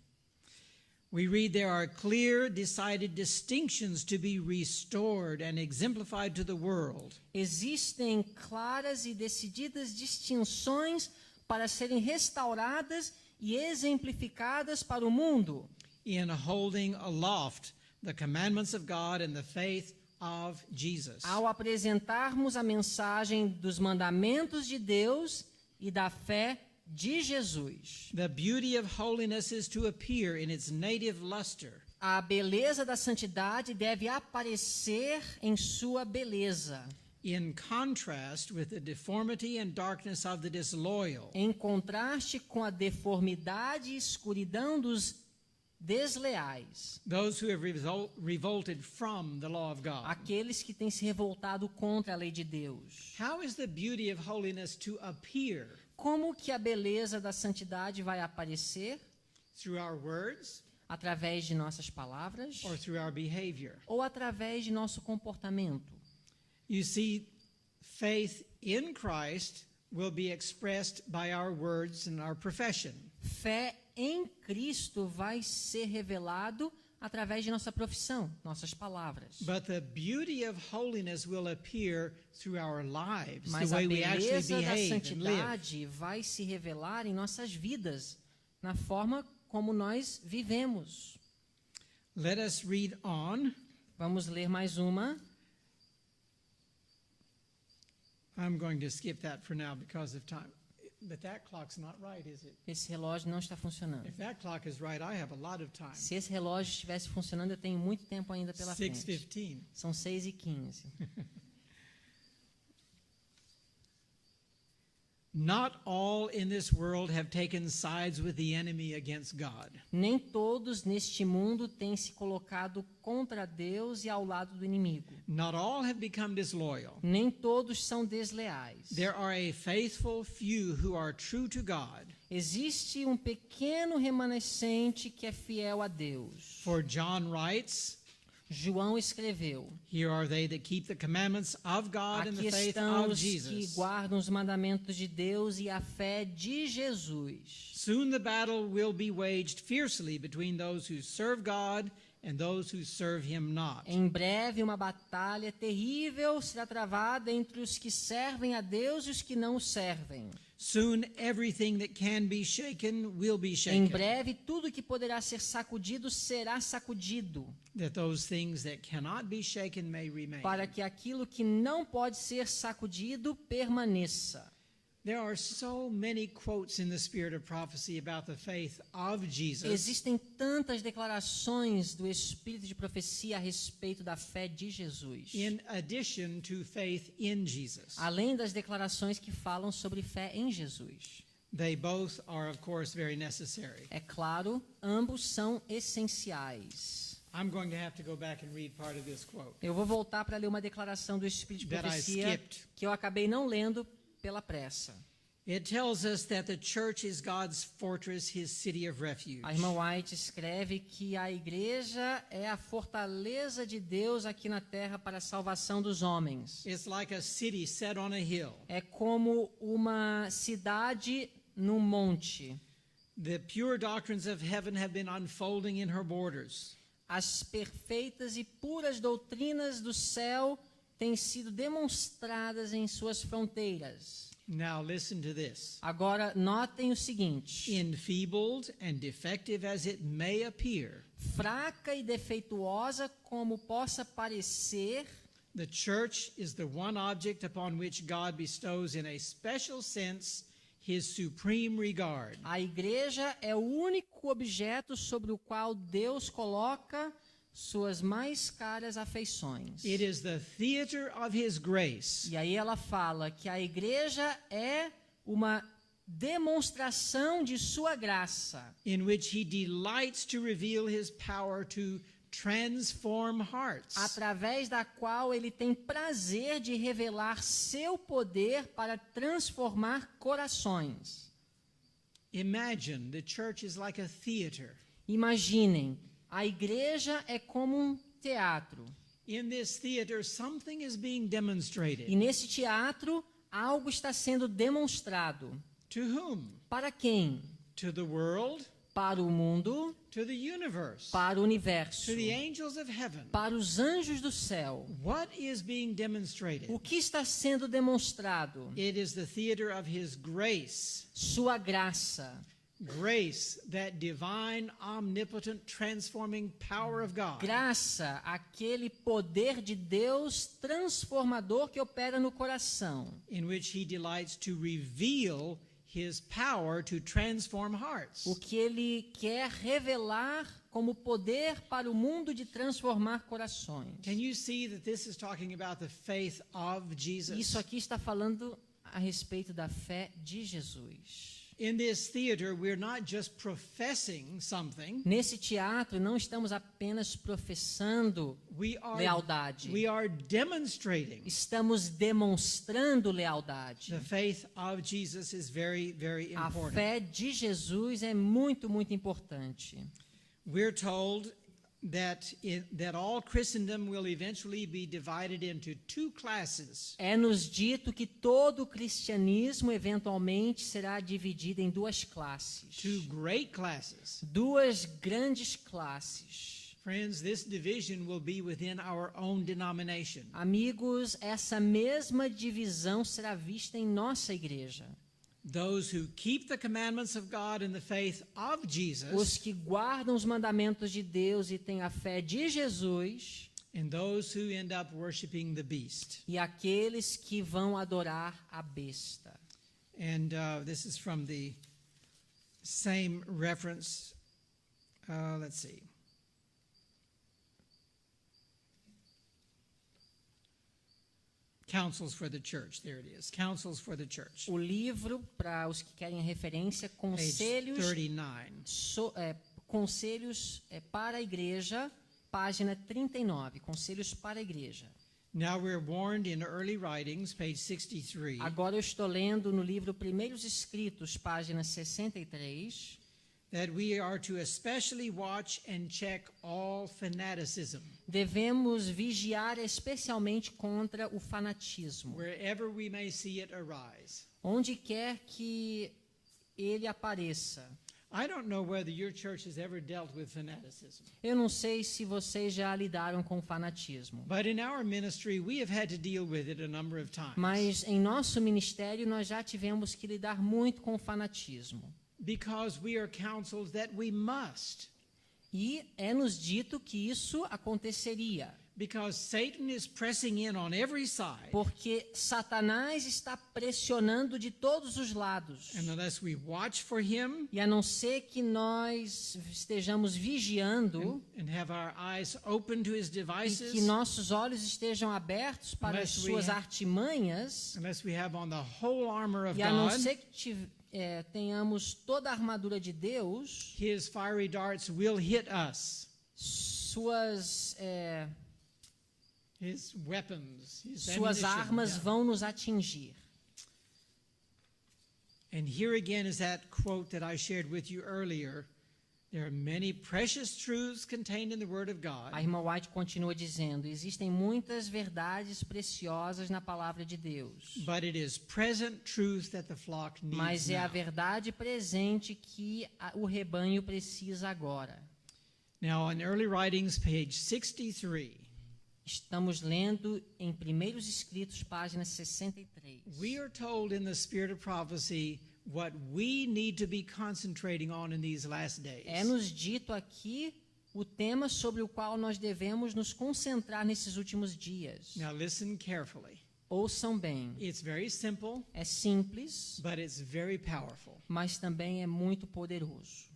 We read there are clear, decided distinctions to be restored and exemplified to the world. Existem claras e decididas distinções para serem restauradas e exemplificadas para o mundo. In holding aloft the commandments of God and the faith of Jesus. Ao apresentarmos a mensagem dos mandamentos de Deus e da fé de Jesus. The beauty of holiness is to appear in its native luster. A beleza da santidade deve aparecer em sua beleza, In contrast with the deformity and darkness of the disloyal. em contraste com a deformidade e escuridão dos desleais, Those who have revolted from the law of God. aqueles que têm se revoltado contra a lei de Deus. How is the beauty of holiness to appear? Como que a beleza da santidade vai aparecer? Through our words Através de nossas palavras or through our behavior? ou através de nosso comportamento? You see, faith in Christ will be expressed by our words and our profession. Fé em Cristo vai ser revelado através de nossa profissão, nossas palavras. But the beauty of holiness will appear through our lives, Mas the a way we actually beleza da behave and live. santidade vai se revelar em nossas vidas, na forma como nós vivemos. Let us read on. Vamos ler mais uma. I'm going to skip that for now because of time. But that clock's not right, is it? Esse relógio não está funcionando. If that clock is right, I have a lot of time. Se esse relógio estivesse funcionando, eu tenho muito tempo ainda pela frente. 6:15. São 6h15. Not all in this world have taken sides with the enemy against God. Nem todos neste mundo têm se colocado contra Deus e ao lado do inimigo. Not all have become disloyal. Nem todos são desleais. There are a faithful few who are true to God. Existe um pequeno remanescente que é fiel a Deus. For John writes, João escreveu: here are they that keep the commandments of God and aqui the faith estão of os que Jesus. guardam os mandamentos de Deus e a fé de Jesus. Soon the battle will be waged fiercely between those who serve God and those who serve him not. Em breve, uma batalha terrível será travada entre os que servem a Deus e os que não o servem. Soon everything that can be shaken will be Em shaken, breve, tudo que poderá ser sacudido será sacudido, that those things that cannot be shaken may remain. para que aquilo que não pode ser sacudido permaneça. There are so many quotes in the spirit of prophecy about the faith of Jesus. Existem tantas declarações do Espírito de profecia a respeito da fé de Jesus, In addition to faith in Jesus. além das declarações que falam sobre fé em Jesus. They both are, of course, very necessary. É claro, ambos são essenciais. I'm going to have to go back and read part of this quote. Eu vou voltar para ler uma declaração do Espírito de That I profecia skipped. que eu acabei não lendo pela pressa. It tells us that the church is God's fortress, his city of refuge. A irmã White escreve que a igreja é a fortaleza de Deus aqui na terra para a salvação dos homens. It's like a city set on a hill. É como uma cidade num monte. The pure doctrines of heaven have been unfolding in her borders. As perfeitas e puras doutrinas do céu têm sido demonstradas em suas fronteiras. Now listen to this. Agora, notem o seguinte: Enfeebled and defective as it may appear, fraca e defeituosa como possa parecer, the church is the one object upon which God bestows in a special sense his supreme regard. a igreja é o único objeto sobre o qual Deus coloca suas mais caras afeições. It is the theater of his grace, E aí ela fala que a igreja é uma demonstração de sua graça, in which he delights to reveal his power to transform hearts. através da qual ele tem prazer de revelar seu poder para transformar corações. Imagine the church is like a theater. Imaginem, a igreja é como um teatro. In this theater, something is being demonstrated. E nesse teatro, algo está sendo demonstrado. To whom? Para quem? To the world, Para o mundo, to the universe, para o universo, to the angels of heaven. para os anjos do céu. What is being demonstrated? O que está sendo demonstrado? It is the theater of his grace. Sua graça. Grace, that divine, omnipotent, transforming power of God. Graça, aquele poder de Deus transformador que opera no coração, In which he delights to reveal his power to transform hearts. o que ele quer revelar como poder para o mundo de transformar corações. Can you see that this is talking about the faith of Jesus? Isso aqui está falando a respeito da fé de Jesus. In this theater, we're not just professing something. Nesse teatro, não estamos apenas professando lealdade. We are demonstrating. Estamos demonstrando lealdade. The faith of Jesus is very, very A important. fé de Jesus é muito, muito importante. We're told that all Christendom will eventually be divided into two classes. É-nos dito que todo o cristianismo eventualmente será dividido em duas classes. Two great classes. Duas grandes classes. Friends, this division will be within our own denomination. Amigos, essa mesma divisão será vista em nossa igreja. Those who keep the commandments of God and the faith of Os Jesus, que guardam os mandamentos de Deus e têm a fé de Jesus, and those who end up worshiping the beast. e aqueles que vão adorar a besta. And this is from the same reference. Let's see. Counsels for the Church. There it is. Counsels for the Church. O livro, para os que querem referência, Page Conselhos, 39. Conselhos para a Igreja, página 39. Conselhos para a Igreja. Now we're warned in early writings, page 63, Agora eu estou lendo no livro Primeiros Escritos, página 63, that we are to especially watch and check all fanaticism, devemos vigiar especialmente contra o fanatismo. wherever we may see it arise. Onde quer que ele apareça. I don't know whether your church has ever dealt with fanaticism, Eu não sei se vocês já lidaram com fanatismo, but in our ministry we have had to deal with it a number of times. mas em nosso ministério nós já tivemos que lidar muito com fanatismo. Because we are counseled that we must. E é-nos dito que isso aconteceria, Because Satan is pressing in on every side. porque Satanás está pressionando de todos os lados. And unless we watch for him E a não ser que nós estejamos vigiando and have our eyes open to his e devices, que nossos olhos estejam abertos para as Unless we suas ha- artimanhas, unless we have on the whole armor of e a não God, ser que tenhamos toda a armadura de Deus, his fiery darts will hit us. His weapons, his suas ammunition, armas yeah. vão nos atingir. And here again is that quote that I shared with you earlier. There are many precious truths contained in the Word of God, A irmã White continua dizendo: existem muitas verdades preciosas na palavra de Deus, but it is present truth that the flock needs mas é a now. verdade presente que o rebanho precisa agora. Now, in early writings, page 63, Estamos lendo em Primeiros Escritos, página 63. we are told in the spirit of prophecy what we need to be concentrating on in these last days. É-nos dito aqui o tema sobre o qual nós devemos nos concentrar nesses últimos dias. Now, listen carefully. Ouçam bem. It's very simple, É simples, but it's very powerful. mas também é muito poderoso.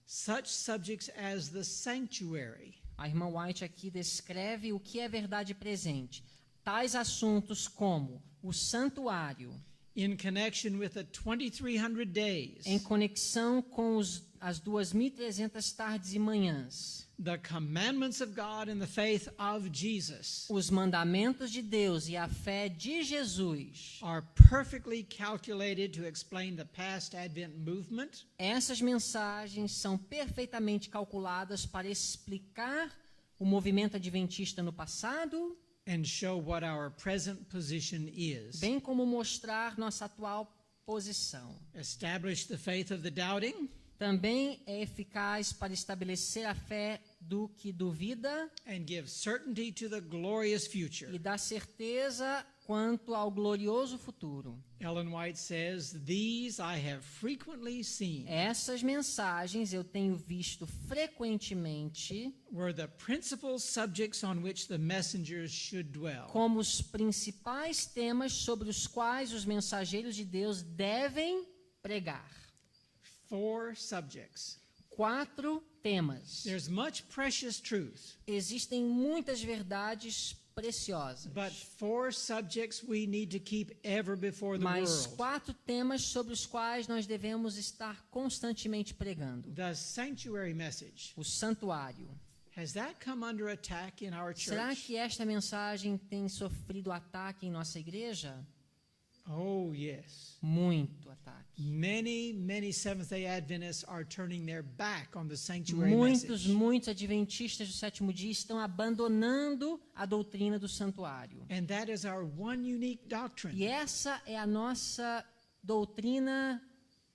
Such subjects as the sanctuary, A irmã White aqui descreve o que é verdade presente. Tais assuntos como o santuário, in connection with the 2,300 days, em conexão com as 2.300 tardes e manhãs, the commandments of God and the faith of Jesus os mandamentos de Deus e a fé de Jesus, are perfectly calculated to explain the past Advent movement essas mensagens são perfeitamente calculadas para explicar o movimento adventista no passado, and show what our present position is. bem como mostrar nossa atual posição. Establish the faith of the doubting Também é eficaz para estabelecer a fé do que duvida and give certainty to the glorious future. e dar certeza quanto ao glorioso futuro. Ellen White says, "These I have frequently seen Essas mensagens eu tenho visto frequentemente were the principal subjects on which the messengers should dwell." como os principais temas sobre os quais os mensageiros de Deus devem pregar. 4 subjects. 4 temas. There's much precious truth, Existem muitas verdades preciosas, but 4 subjects we need to keep ever before the mas world. 4 temas sobre os quais nós devemos estar constantemente pregando. The sanctuary message, O santuário. has that come under attack in our Será church? que esta mensagem tem sofrido ataque em nossa igreja? Oh, yes. Muito ataque. Many Seventh-day Adventists are turning their back on the sanctuary Muitos message. adventistas do sétimo dia estão abandonando a doutrina do santuário. And that is our one unique doctrine. E essa é a nossa doutrina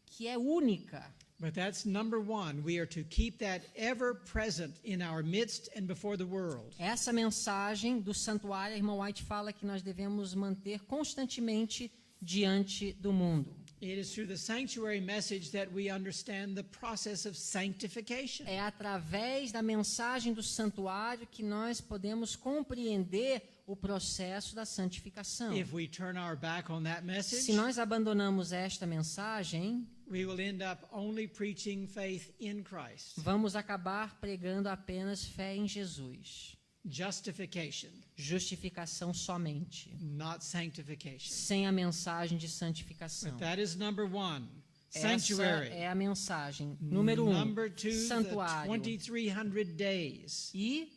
que é única. But that's number 1. We are to keep that ever present in our midst and before the world. Essa mensagem do santuário, a irmã White fala que nós devemos manter constantemente diante do mundo. It is through the sanctuary message that we understand the process of sanctification. É através da mensagem do santuário que nós podemos compreender o processo da santificação. If we turn our back on that message, Se nós abandonamos esta mensagem, we will end up only preaching faith in Christ. vamos acabar pregando apenas fé em Jesus. justification, Justificação somente, not sanctification. sem a mensagem de santificação. But that is number one, Essa sanctuary. é a mensagem. Número 1, Number two, the santuário. 2300 days. E,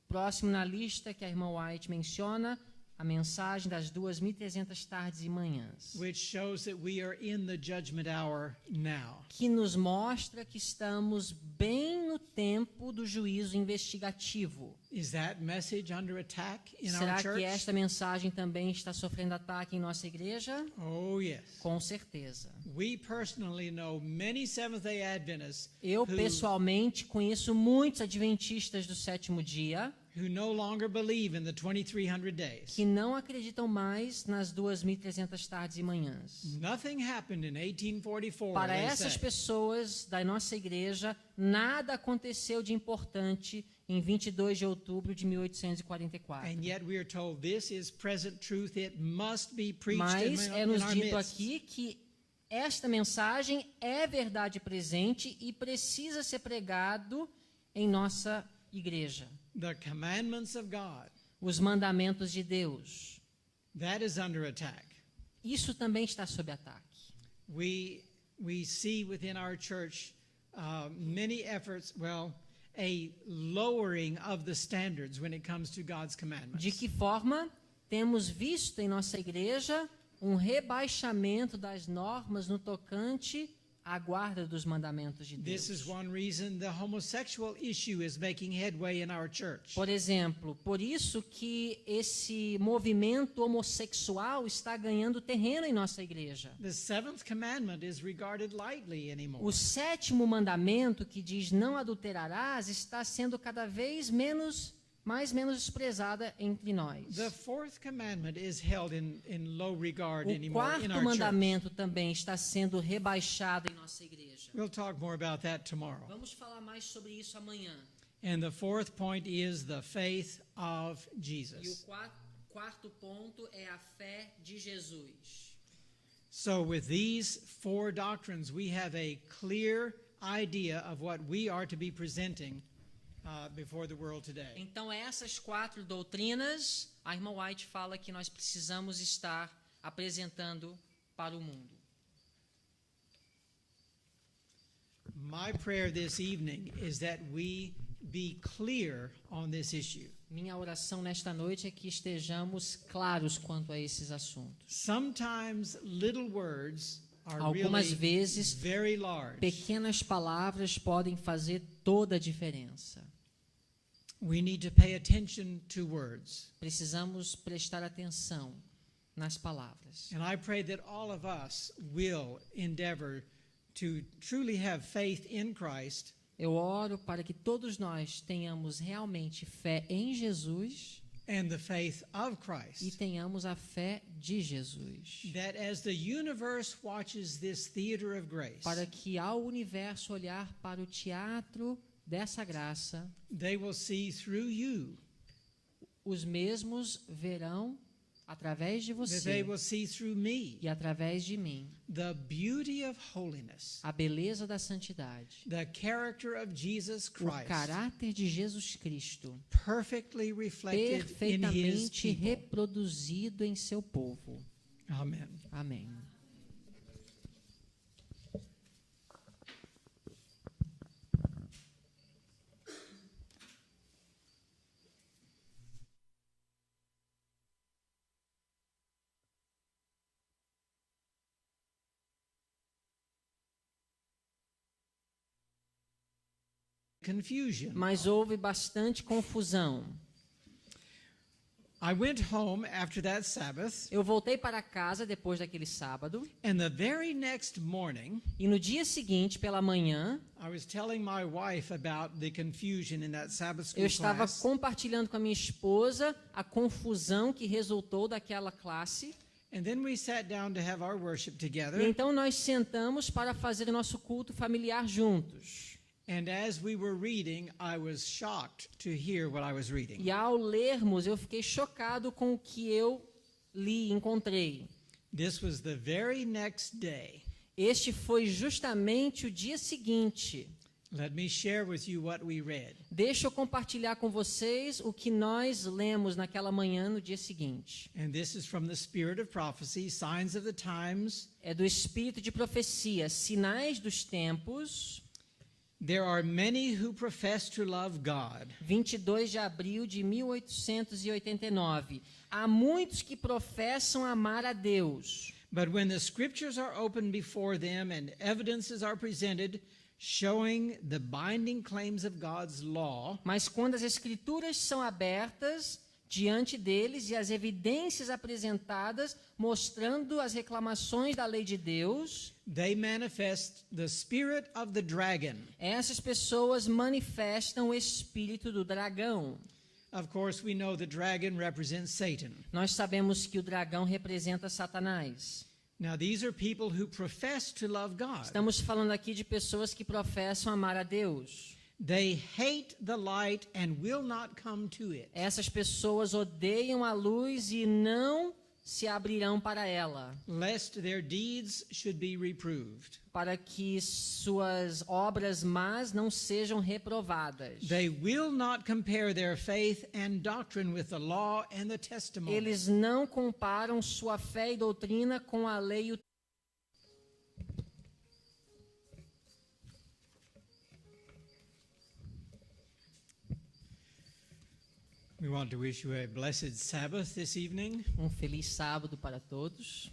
próximo na lista que a irmã White menciona, a mensagem das 2.300 tardes e manhãs, Which shows that we are in the judgment hour now. que nos mostra que estamos bem no tempo do juízo investigativo. Is that message under attack in our Será church? que esta mensagem também está sofrendo ataque em nossa igreja? Oh, yes. Com certeza. We personally know many Seventh-day Adventists Eu, who pessoalmente, conheço muitos adventistas do sétimo dia no longer believe in the 2300 days. que não acreditam mais nas 2.300 tardes e manhãs. Nothing happened in 1844. Para they essas say. pessoas da nossa igreja, nada aconteceu de importante em 22 de outubro de 1844. And yet we are told this is present truth. It must be preached Mas é in nos our dito midst. aqui que esta mensagem é verdade presente e precisa ser pregado em nossa igreja. The commandments of God, Os mandamentos de Deus. that is under attack. Isso também está sob ataque. We see within our church many efforts, a lowering of the standards when it comes to God's commandments. De que forma temos visto em nossa igreja um rebaixamento das normas no tocante à guarda dos mandamentos de This is Deus? one reason the homosexual issue is making headway in our church. Por exemplo, por isso que esse movimento homossexual está ganhando terreno em nossa igreja. The seventh commandment is regarded lightly anymore. O sétimo mandamento, que diz não adulterarás, está sendo cada vez menos desprezada entre nós. The fourth commandment is held in low regard O anymore in quarto our church. mandamento também está sendo rebaixado em nossa igreja. We'll talk more about that tomorrow. Vamos falar mais sobre isso amanhã. And the fourth point is the faith of E o Jesus. quarto ponto é a fé de Jesus. So with these four doctrines, we have a clear idea of what we are to be presenting before the world today. Então, essas 4 doutrinas, a irmã White fala que nós precisamos estar apresentando para o mundo. My prayer this evening is that we be clear on this issue. Minha oração nesta noite é que estejamos claros quanto a esses assuntos. Sometimes little words are Algumas really vezes, very large. pequenas palavras podem fazer toda a diferença. We need to pay attention to words. Precisamos prestar atenção nas palavras. And I pray that all of us will endeavor to truly have faith in Christ Eu oro para que todos nós tenhamos realmente fé em Jesus and the faith of e Christ. tenhamos a fé de Jesus. That as the universe watches this theater of grace, Para que ao universo olhar para o teatro dessa graça, they will see through you, os mesmos verão através de that they você will see through me, e através de mim the beauty of holiness, a beleza da santidade, the character of Jesus o Christ, caráter de Jesus Cristo, perfectly reflected in His perfeitamente people. reproduzido em seu povo. Amen. Amém. Confusion. Mas houve bastante confusão. I went home after that Sabbath, Eu voltei para casa depois daquele sábado and the very next morning, e no dia seguinte, pela manhã, I was telling my wife about the confusion in that Sabbath school eu estava class, compartilhando com a minha esposa a confusão que resultou daquela classe. and then we sat down to have our worship E together. então nós sentamos para fazer o nosso culto familiar juntos. And as we were reading, I was shocked to hear what I was reading. E ao lermos, eu fiquei chocado com o que eu li e encontrei. This was the very next day. Este foi justamente o dia seguinte. Let me share with you what we read. Deixa eu compartilhar com vocês o que nós lemos naquela manhã no dia seguinte. And this is from the Spirit of Prophecy, Signs of the Times. É do Espírito de Profecia, Sinais dos Tempos, There are many who profess to love God, 22 de abril de 1889. Há muitos que professam amar a Deus, but when the scriptures are opened before them and evidences are presented showing the binding claims of God's law, mas quando as Escrituras são abertas diante deles e as evidências apresentadas mostrando as reclamações da lei de Deus, they manifest the spirit of the dragon. essas pessoas manifestam o espírito do dragão. Of course, we know the dragon represents Satan. Nós sabemos que o dragão representa Satanás. Now, these are people who profess to love God. Estamos falando aqui de pessoas que professam amar a Deus. They hate the light and will not come to it. Essas pessoas odeiam a luz e não se abrirão para ela, Lest their deeds should be reproved. para que suas obras más não sejam reprovadas. They will not compare their faith and doctrine with the law and the testimony. Eles não comparam sua fé e doutrina com a lei e o We want to wish you a blessed Sabbath this evening. feliz sábado para todos.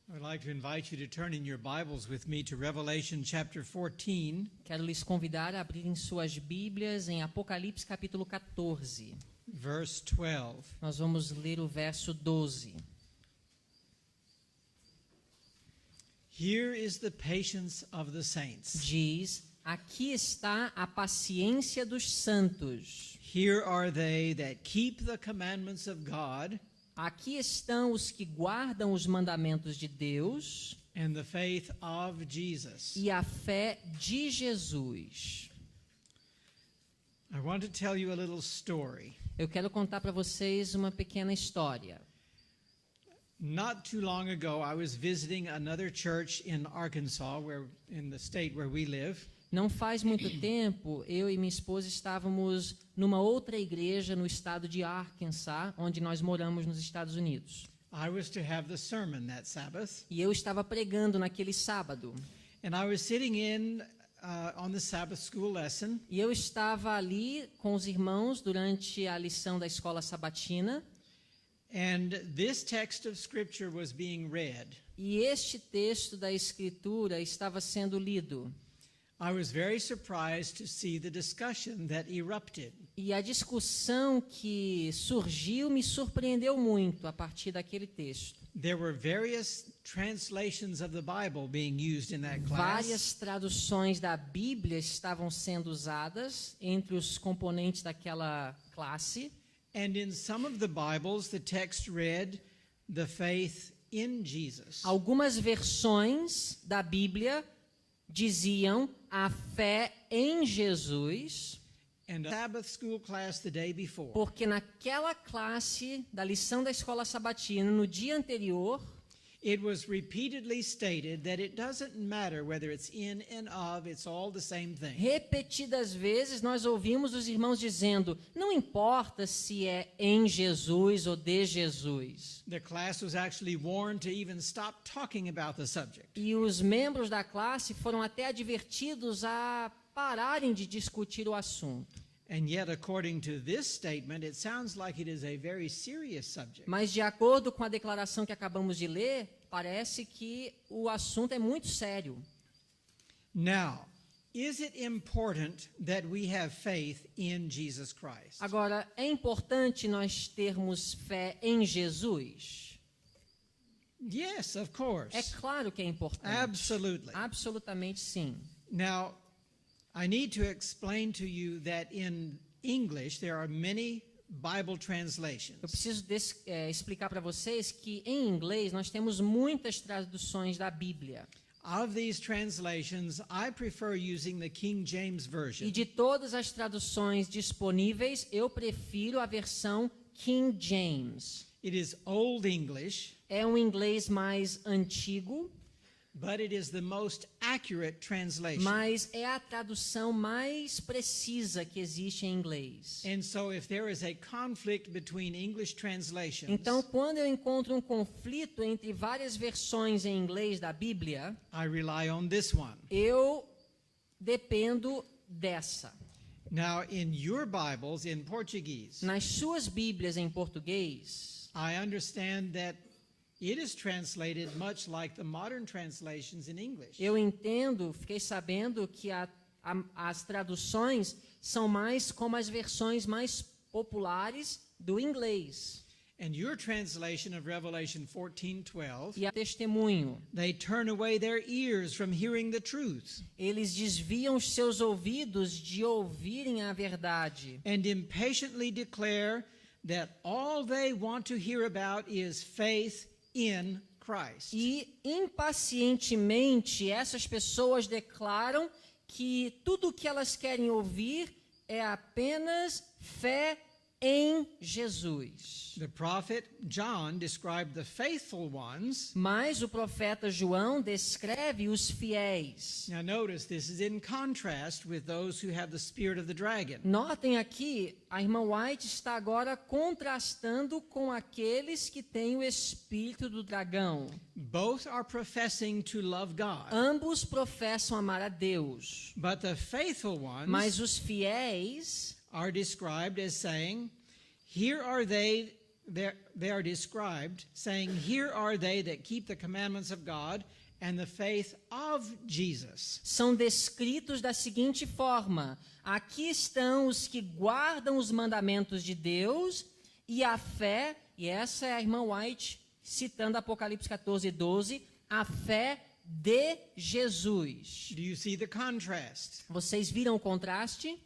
I would like to invite you to turn in your Bibles with me to Revelation chapter 14, Quero lhes convidar a abrirem suas Bíblias em Apocalipse capítulo 14. verse 12. Nós vamos ler o verso 12. Here is the patience of the saints. Diz: aqui está a paciência dos santos. Here are they that keep the commandments of God Aqui estão os que guardam os mandamentos de Deus and the faith of Jesus. e a fé de Jesus. I want to tell you a little story. Eu quero contar para vocês uma pequena história. Not too long ago, I was visiting another church in Arkansas, in the state where we live. Não faz muito tempo, eu e minha esposa estávamos numa outra igreja no estado de Arkansas, onde nós moramos nos Estados Unidos. I was to have the sermon that Sabbath, E eu estava pregando naquele sábado. and I was sitting in on the Sabbath school lesson, E eu estava ali com os irmãos durante a lição da escola sabatina. and this text of Scripture was being read. E este texto da Escritura estava sendo lido. I was very surprised to see the discussion that erupted. E a discussão que surgiu me surpreendeu muito a partir daquele texto. There were various translations of the Bible being used in that class. Várias traduções da Bíblia estavam sendo usadas entre os componentes daquela classe. And in some of the Bibles, the text read, the faith in Jesus. Algumas versões da Bíblia diziam a fé em Jesus, And a Sabbath school class the day before, porque naquela classe da lição da escola sabatina, no dia anterior, it was repeatedly stated that it doesn't matter whether it's in and of, it's all the same thing. repetidas vezes nós ouvimos os irmãos dizendo: não importa se é em Jesus ou de Jesus. The class was actually warned to even stop talking about the subject. E os membros da classe foram até advertidos a pararem de discutir o assunto. And yet, according to this statement, it sounds like it is a very serious subject. Mas de acordo com a declaração que acabamos de ler, parece que o assunto é muito sério. Now, is it important that we have faith in Jesus Christ? Agora, é importante nós termos fé em Jesus? Yes, of course. É claro que é importante. Absolutely. Absolutamente sim. Now, I need to explain to you that in English there are many Bible Eu translations. preciso explicar para vocês que em inglês nós temos muitas traduções da Bíblia. Of these translations, I prefer using the King James E Version. de todas as traduções disponíveis, eu prefiro a versão King James. It is Old English, É um inglês mais antigo, but it is the most accurate translation. mas é a tradução mais precisa que existe em inglês. And so if there is a conflict between English translations, Então, quando eu encontro um conflito entre várias versões em inglês da Bíblia, I rely on this one. eu dependo dessa. Now, in your Bibles in Portuguese, Nas suas Bíblias em português, I understand that it is translated much like the modern translations in English. eu entendo, fiquei sabendo que as traduções são mais como as versões mais populares do inglês. And your translation of Revelation 14:12, E a testemunho, they turn away their ears from hearing the truth eles desviam os seus ouvidos de ouvirem a verdade and impatiently declare that all they want to hear about is faith in Christ. e impacientemente essas pessoas declaram que tudo o que elas querem ouvir é apenas fé em Jesus. The prophet John described the faithful ones. Mas o profeta João descreve os fiéis. Now notice this is in contrast with those who have the spirit of the dragon. Notem aqui, a irmã White está agora contrastando com aqueles que têm o espírito do dragão. Both are professing to love God, Ambos professam amar a Deus, but the faithful ones mas os fiéis are described as saying, here are they are described saying, here are they that keep the commandments of God and the faith of Jesus. são descritos da seguinte forma: aqui estão os que guardam os mandamentos de Deus e a fé, e essa é a irmã White citando Apocalipse 14:12, a fé de Jesus. Do you see the contrast? Vocês viram o contraste?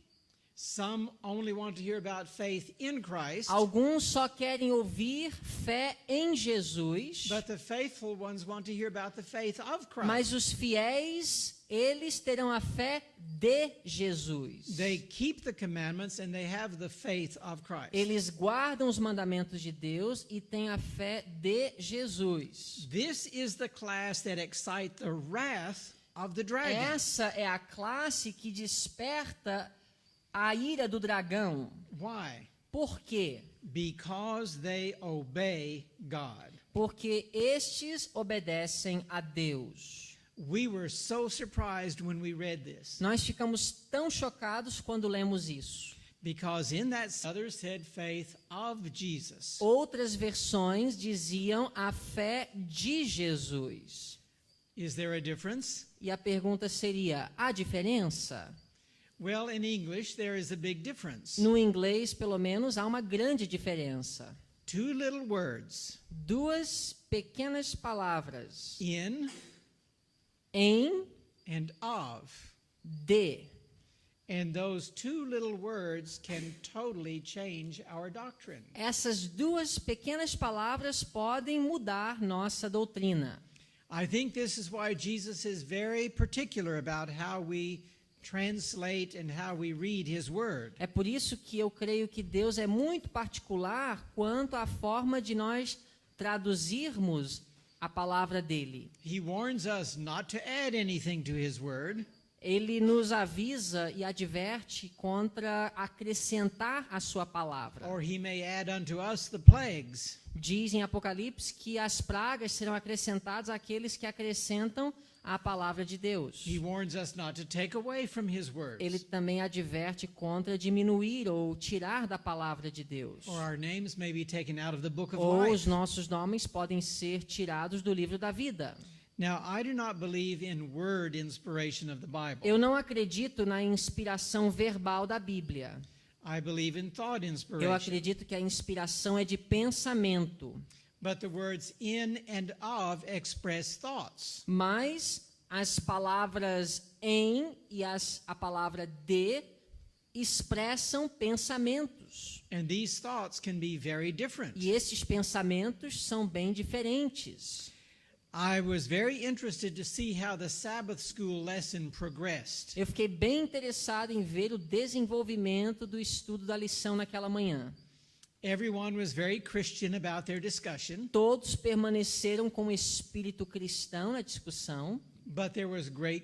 Some only want to hear about faith in Christ, Alguns só querem ouvir fé em Jesus, but the faithful ones want to hear about the faith of Christ. mas os fiéis, eles terão a fé de Jesus. They keep the commandments and they have the faith of Christ. Eles guardam os mandamentos de Deus e têm a fé de Jesus. This is the class that excite the wrath of the dragon. Essa é a classe que desperta a ira do dragão. Why? Por quê? Because they obey God. Porque estes obedecem a Deus. We were so surprised when we read this, Nós ficamos tão chocados quando lemos isso. because in that others said faith of Jesus. Outras versões diziam a fé de Jesus. Is there a difference? E a pergunta seria: há diferença? Well, in English there is a big difference. No inglês, pelo menos, há uma grande diferença. Two little words, Duas pequenas palavras: in em, and of. de. And those two little words can totally change our doctrine. Essas duas pequenas palavras podem mudar nossa doutrina. I think this is why Jesus is very particular about how we translate and how we read his word. É por isso que eu creio que Deus é muito particular quanto à forma de nós traduzirmos a palavra dele. He warns us not to add anything to his word, Ele nos avisa e adverte contra acrescentar a sua palavra. or he may add unto us the plagues. Diz em Apocalipse que as pragas serão acrescentadas àqueles que acrescentam a palavra de Deus. He warns us not to take away from his words, Ele também adverte contra diminuir ou tirar da palavra de Deus. or our names may be taken out of the book of Ou os life. nossos nomes podem ser tirados do livro da vida. Now, I do not believe in word inspiration of the Bible. Eu não acredito na inspiração verbal da Bíblia. I believe in thought Eu inspiration. acredito que a inspiração é de pensamento. But the words in and of express thoughts. Mas as palavras em e a palavra de expressam pensamentos. And these thoughts can be very different. E esses pensamentos são bem diferentes. I was very interested to see how the Sabbath school lesson progressed. Eu fiquei bem interessado em ver o desenvolvimento do estudo da lição naquela manhã. Everyone was very Christian about their discussion, Todos permaneceram com o espírito cristão na discussão, but there was great